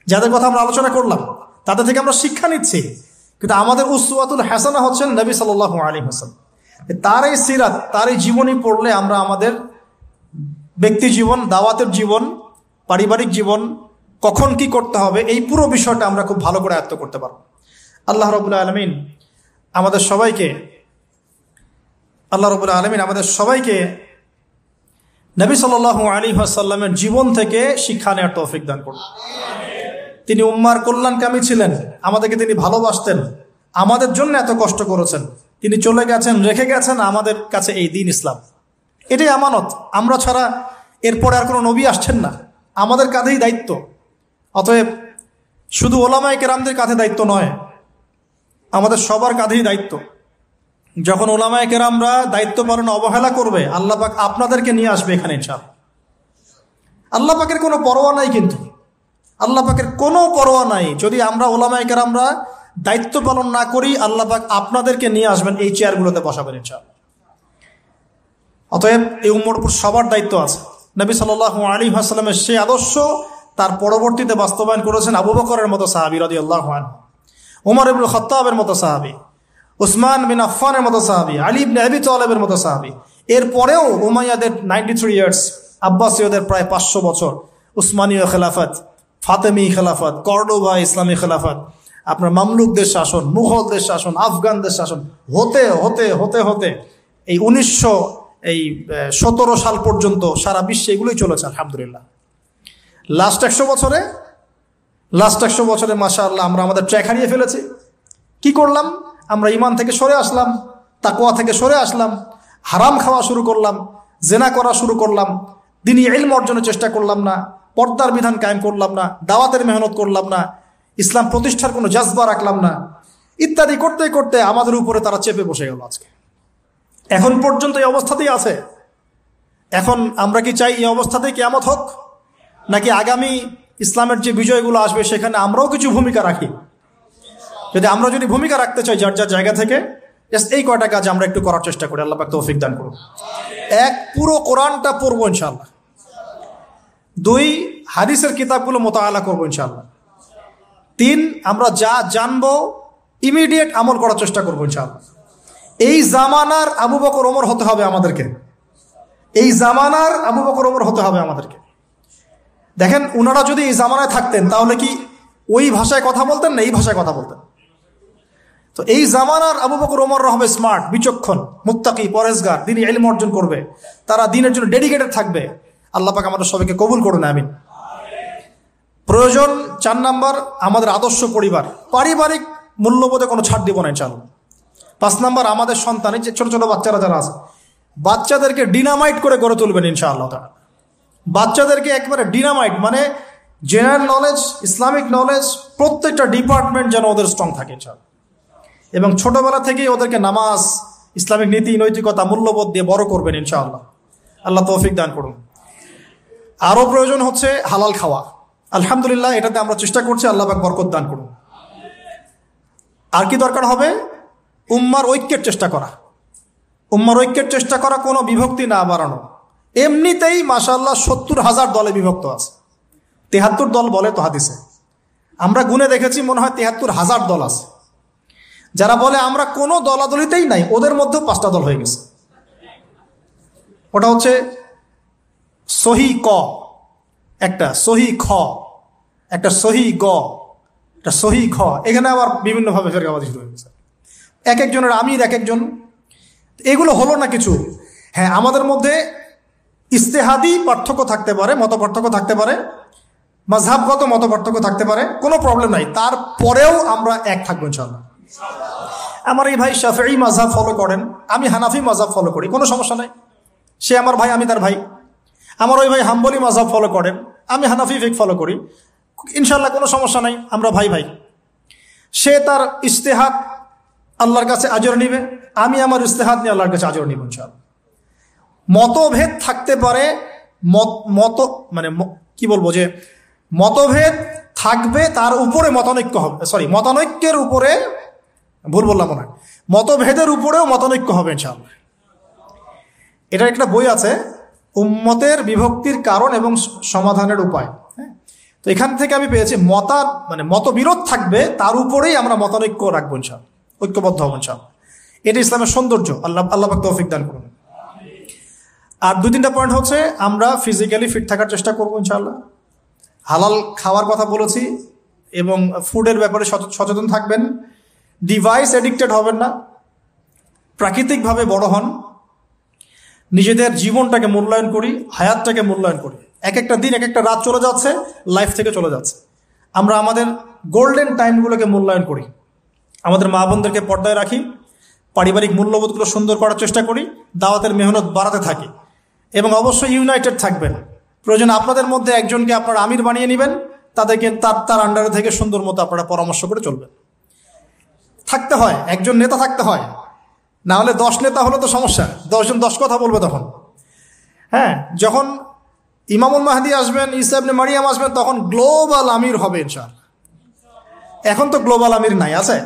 যাদের কথা আমরা আলোচনা করলাম তাদের থেকে আমরা শিক্ষা নিচ্ছি, কিন্তু আমাদের উসওয়াতুল হাসানা হচ্ছেন নবী সাল্লাল্লাহু আলাইহি ওয়াসাল্লাম। তার এই সিরাত, তার এই জীবনী পড়লে আমরা আমাদের ব্যক্তি জীবন, দাওয়াতের জীবন, পারিবারিক জীবন, কখন কি করতে হবে, এই পুরো বিষয়টা আমরা খুব ভালো করে আয়ত্ত করতে পারব। আল্লাহ রাব্বুল আলামিন আমাদের সবাইকে নবী সাল্লাল্লাহু আলাইহি ওয়াসাল্লামের জীবন থেকে শিক্ষা নেওয়ার তৌফিক দান করুন। তিনি উম্মার কল্যাণকামী ছিলেন, আমাদেরকে তিনি ভালোবাসতেন, আমাদের জন্য এত কষ্ট করেছেন, তিনি চলে গেছেন, রেখে গেছেন আমাদের কাছে এই দ্বীন ইসলাম। এটাই আমানত। আমরা ছাড়া এরপরে আর কোনো নবী আসছেন না, আমাদের কাঁধেই দায়িত্ব। অতএব শুধু ওলামায়ে কেরামদের কাঁধে দায়িত্ব নয়, আমাদের সবার কাঁধেই দায়িত্ব। যখন ওলামায়ে কেরামরা দায়িত্ব পালনে অবহেলা করবে, আল্লাহ পাক আপনাদেরকে নিয়ে আসবে এখানে ইনশাআল্লাহ। আল্লাহ পাকের কোনো পরোয়া নাই, কিন্তু আল্লাহ পাকের কোনো পরোয়া নাই। যদি আমরা ওলামায়ে কেরামরা দায়িত্ব পালন না করি, আল্লাহ পাক আপনাদেরকে নিয়ে আসবেন, এই চেয়ারগুলোতে বসাবেন ইনশাআল্লাহ। অতএব এই উম্মর উপর সবার দায়িত্ব আছে। নবী সাল্লাল্লাহু আলাইহি ওয়াসাল্লামের সেই আদর্শ তার পরবর্তীতে বাস্তবায়ন করেছেন আবু বকরের মতো সাহাবী রাদিয়াল্লাহু আনহু, ওমর ইবনে খাত্তাবের মতো সাহাবী, উসমান বিন আফফানের মতো সাহাবী, আলী ইবনে আবি তালেবের মতো সাহাবী। এরপরেও উমাইয়াদের 93 ইয়ার্স, আব্বাসীয়দের প্রায় 500 বছর, উসমানীয় খেলাফত, ফাতেমি খেলাফত, কর্ডোবা ইসলামী খেলাফত, আপনার মামলুকদের শাসন, মুঘলদের শাসন, আফগানদের শাসন হতে হতে হতে হতে এই 1917 সাল পর্যন্ত সারা বিশ্বে এগুলোই চলেছে আলহামদুলিল্লাহ। লাস্ট 100 বছরে মাশাআল্লাহ আমরা আমাদের ট্র্যাক হারিয়ে ফেলেছি। কি করলাম? আমরা ঈমান থেকে সরে আসলাম, তাকওয়া থেকে সরে আসলাম, হারাম খাওয়া শুরু করলাম, জেনা করা শুরু করলাম, দ্বীনি ইলম অর্জনের চেষ্টা করলাম না, পর্দার বিধান কায়েম করলাম না, দাওয়াতের মেহনত করলাম না, ইসলাম প্রতিষ্ঠার কোনো জাজবা রাখলাম না, ইত্যাদি করতে করতে আমাদের উপরে তারা চেপে বসে গেল। আজকে এখন পর্যন্ত এই অবস্থাতেই আছে। এখন আমরা কি চাই এই অবস্থাতেই কিয়ামত হোক, নাকি আগামী ইসলামের যে বিজয়গুলো আসবে সেখানে আমরাও কিছু ভূমিকা রাখি? যদি ভূমিকা রাখতে চাই যার যার জায়গা থেকে, এই কয়টা কাজ আমরা একটু করার চেষ্টা করি। আল্লাহ পাক তৌফিক দান করুন। 1, পুরো কোরআনটা পড়বো ইনশাআল্লাহ। 2, হাদিসের কিতাবগুলো মোতাআলা করবো ইনশাআল্লাহ। 3, আমরা যা জানবো ইমিডিয়েট আমল করার চেষ্টা করবো ইনশাআল্লাহ। এই জামানার আবু বকর ওমর হতে হবে আমাদেরকে, দেখেন উনারা যদি এই জামানায় থাকতেন তাহলে কি ওই ভাষায় কথা বলতেন না এই ভাষায় কথা বলতেন? তো এই জামানার আবু বকর ওমররা হবে স্মার্ট, বিচক্ষণ, মুত্তাকি, পরেজগার, দ্বীনি ইলম অর্জন করবে, তারা দ্বীনের জন্য ডেডিকেটেড থাকবে। আল্লাহ পাক আমাদের সবাইকে কবুল করুন, আমিন। প্রয়োজন 4 নাম্বার, আমাদের আদর্শ পরিবার, পারিবারিক মূল্যবোধে কোনো ছাড় দিব না ইনশাআল্লাহ। 5 নাম্বার, আমাদের সন্তান, এই যে ছোট ছোট বাচ্চারা যারা আছে, বাচ্চাদেরকে ডিনামাইট করে গড়ে তুলবেন ইনশাআল্লাহ। বাচ্চাদেরকে একবারে ডিনামাইট, মানে জেনারেল নলেজ, ইসলামিক নলেজ, প্রত্যেকটা ডিপার্টমেন্ট যেন ওদের স্ট্রং থাকে ইনশাআল্লাহ। এবং ছোটবেলা থেকেই ওদেরকে নামাজ, ইসলামিক নীতি নৈতিকতা, মূল্যবোধ দিয়ে বড় করবেন ইনশাআল্লাহ। আল্লাহ তৌফিক দান করুন। আরও প্রয়োজন হচ্ছে হালাল খাওয়া। আলহামদুলিল্লাহ এটাতে আমরা চেষ্টা করছি, আল্লাহ পাক বরকত দান করুন। আর কি দরকার হবে? উম্মার ঐক্যের চেষ্টা করা, কোনো বিভক্তি না বাড়ানো। এমনিতেই মাশাআল্লাহ 70,000 দলে বিভক্ত আছে। 73 দল বলে তো হাদিসে, আমরা গুনে দেখেছি মনে হয় 73,000 দল আছে। যারা বলে আমরা কোনো দলাদলিতেই নাই, ওদের মধ্যেও 5টা দল হয়ে গেছে। ওটা হচ্ছে সহি ক একটা, সহি খ একটা, সহি গ একটা, সহি খ। এখানে আবার বিভিন্নভাবে ফেরকাবাজি শুরু হয়ে গেছে, এক একজনের আমির এক একজন। এগুলো হলো না কিছু। হ্যাঁ, আমাদের মধ্যে ইজতিহাদি পার্থক্য থাকতে পারে, মত পার্থক্য থাকতে পারে, মাযহাবগত মত পার্থক্য থাকতে পারে, কোনো প্রবলেম নাই। তারপরেও আমরা এক থাকবো ইনশাআল্লাহ। আমার এই ভাই শাফিঈ মাযহাব ফলো করেন, আমি হানাফি মাযহাব ফলো করি, কোনো সমস্যা নাই। সে আমার ভাই, আমি তার ভাই। আমার ওই ভাই হাম্বলি মাযহাব ফলো করেন, আমি হানাফি ফিকহ ফলো করি, ইনশাআল্লাহ কোনো সমস্যা নাই, আমরা ভাই ভাই। সে তার ইজতিহাদ আল্লাহর কাছে আজর নিবে, আমি আমার ইজতিহাদ নিয়ে আল্লাহর কাছে আজর নিব ইনশাআল্লাহ। মতভেদ থাকতে পারে, মতভেদ থাকবে, তার উপরে মতানৈক্য হবে, মতানৈক্যের উপরে, ভুল বললাম মনে হয়, মতভেদের উপরেও মতানৈক্য হবে ইনশাআল্লাহ। এটার একটা বই আছে, উম্মতের বিভক্তির কারণ এবং সমাধানের উপায়। তো এখান থেকে আমি পেয়েছি মতবিরোধ থাকবে, তার উপরেই আমরা মতানৈক্য রাখবো ইনশাআল্লাহ, ঐক্যবদ্ধ হব ইনশাআল্লাহ। এটা ইসলামের সৌন্দর্য। আল্লাহ পাক তৌফিক দান করুন। আর 2-3টা পয়েন্ট হচ্ছে, আমরা ফিজিক্যালি ফিট থাকার চেষ্টা করবো ইনশাআল্লাহ। হালাল খাওয়ার কথা বলেছি, এবং ফুডের ব্যাপারে সচেতন থাকবেন। ডিভাইস এডিক্টেড হবেন না, প্রাকৃতিকভাবে বড় হন, নিজেদের জীবনটাকে মূল্যায়ন করি, হায়াতটাকে মূল্যায়ন করি। এক একটা দিন, এক একটা রাত চলে যাচ্ছে, লাইফ থেকে চলে যাচ্ছে। আমরা আমাদের গোল্ডেন টাইমগুলোকে মূল্যায়ন করি, আমাদের মা বোনদেরকে পর্দায় রাখি, পারিবারিক মূল্যবোধগুলো সুন্দর করার চেষ্টা করি, দাওয়াতের মেহনত বাড়াতে থাকি, এবং অবশ্যই ইউনাইটেড থাকবেন। প্রয়োজন আপনাদের মধ্যে একজনকে আপনারা আমির বানিয়ে নেবেন, তাদেরকে তার আন্ডারে থেকে সুন্দর মতো আপনারা পরামর্শ করে চলবেন। থাকতে হয়, একজন নেতা থাকতে হয়, না হলে 10 নেতা হলে তো সমস্যা, 10 জন 10 কথা বলবে তখন। হ্যাঁ, যখন ইমামুল মাহদি আসবেন, ঈসা ইবনে মারিয়াম আসবেন, তখন গ্লোবাল আমির হবে ইনশাআল্লাহ। এখন তো গ্লোবাল আমির নাই, আছে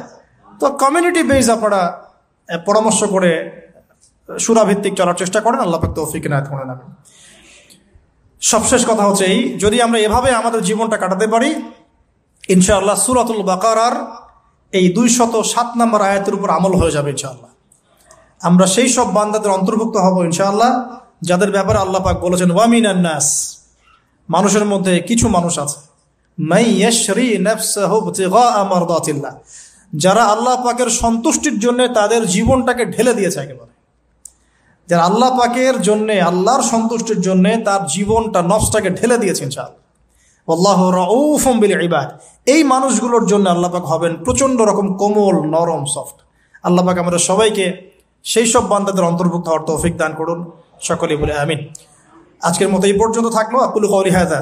তো কমিউনিটি বেস আপনারা পরামর্শ করে সুরাভিত্তিক চলার চেষ্টা করেন। আল্লাহ পাক তৌফিক ইনায়াত করেন। সবশেষ কথা হচ্ছে এই, যদি আমরা এভাবে আমাদের জীবনটা কাটাতে পারি ইনশাআল্লাহ, সূরাতুল বাকারার এই 207 নম্বর আয়াতের উপর আমল হয়ে যাবে ইনশাআল্লাহ। আমরা সেই সব বান্দাদের অন্তর্ভুক্ত হব ইনশাআল্লাহ যাদের ব্যাপারে আল্লাহ পাক বলেছেন ওয়ামিনান নাস, মানুষের মধ্যে কিছু মানুষ আছে মাই ইয়াশরি নাফসাহু ইবতিগাআ মারদাতিল্লাহ, যারা আল্লাহ পাকের সন্তুষ্টির জন্য তাদের জীবনটাকে ঢেলে দিয়েছে, একেবারে যারা আল্লাহ পাকের জন্য, আল্লাহর সন্তুষ্টির জন্য তার জীবনটা, নফসটাকে ঢেলে দিয়েছে ইনশাআল্লাহ। আল্লাহু রাউফুম বিল ইবাদ, এই মানুষগুলোর জন্য আল্লাহ পাক হবেন প্রচন্ড রকম কোমল, নরম, সফট। আল্লাহ পাক আমাদের সবাইকে সেই সব বান্দাদের অন্তর্ভুক্ত হওয়ার তৌফিক দান করুন, সকলেই বলে আমিন। আজকের মতো এই পর্যন্ত থাকলো। আকুলু কওলি হাযা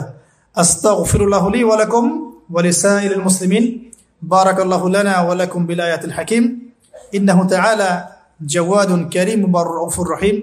আস্তাগফিরুল্লাহ লি ওয়া লাকুম ওয়া লিসাইরিল মুসলিমিন। বারাকাল্লাহু লানা ওয়া লাকুম বিল আয়াতিল হাকিম। ইন্নাহু তাআলা জাওয়াদুন কারীম রাউফুর রহিম।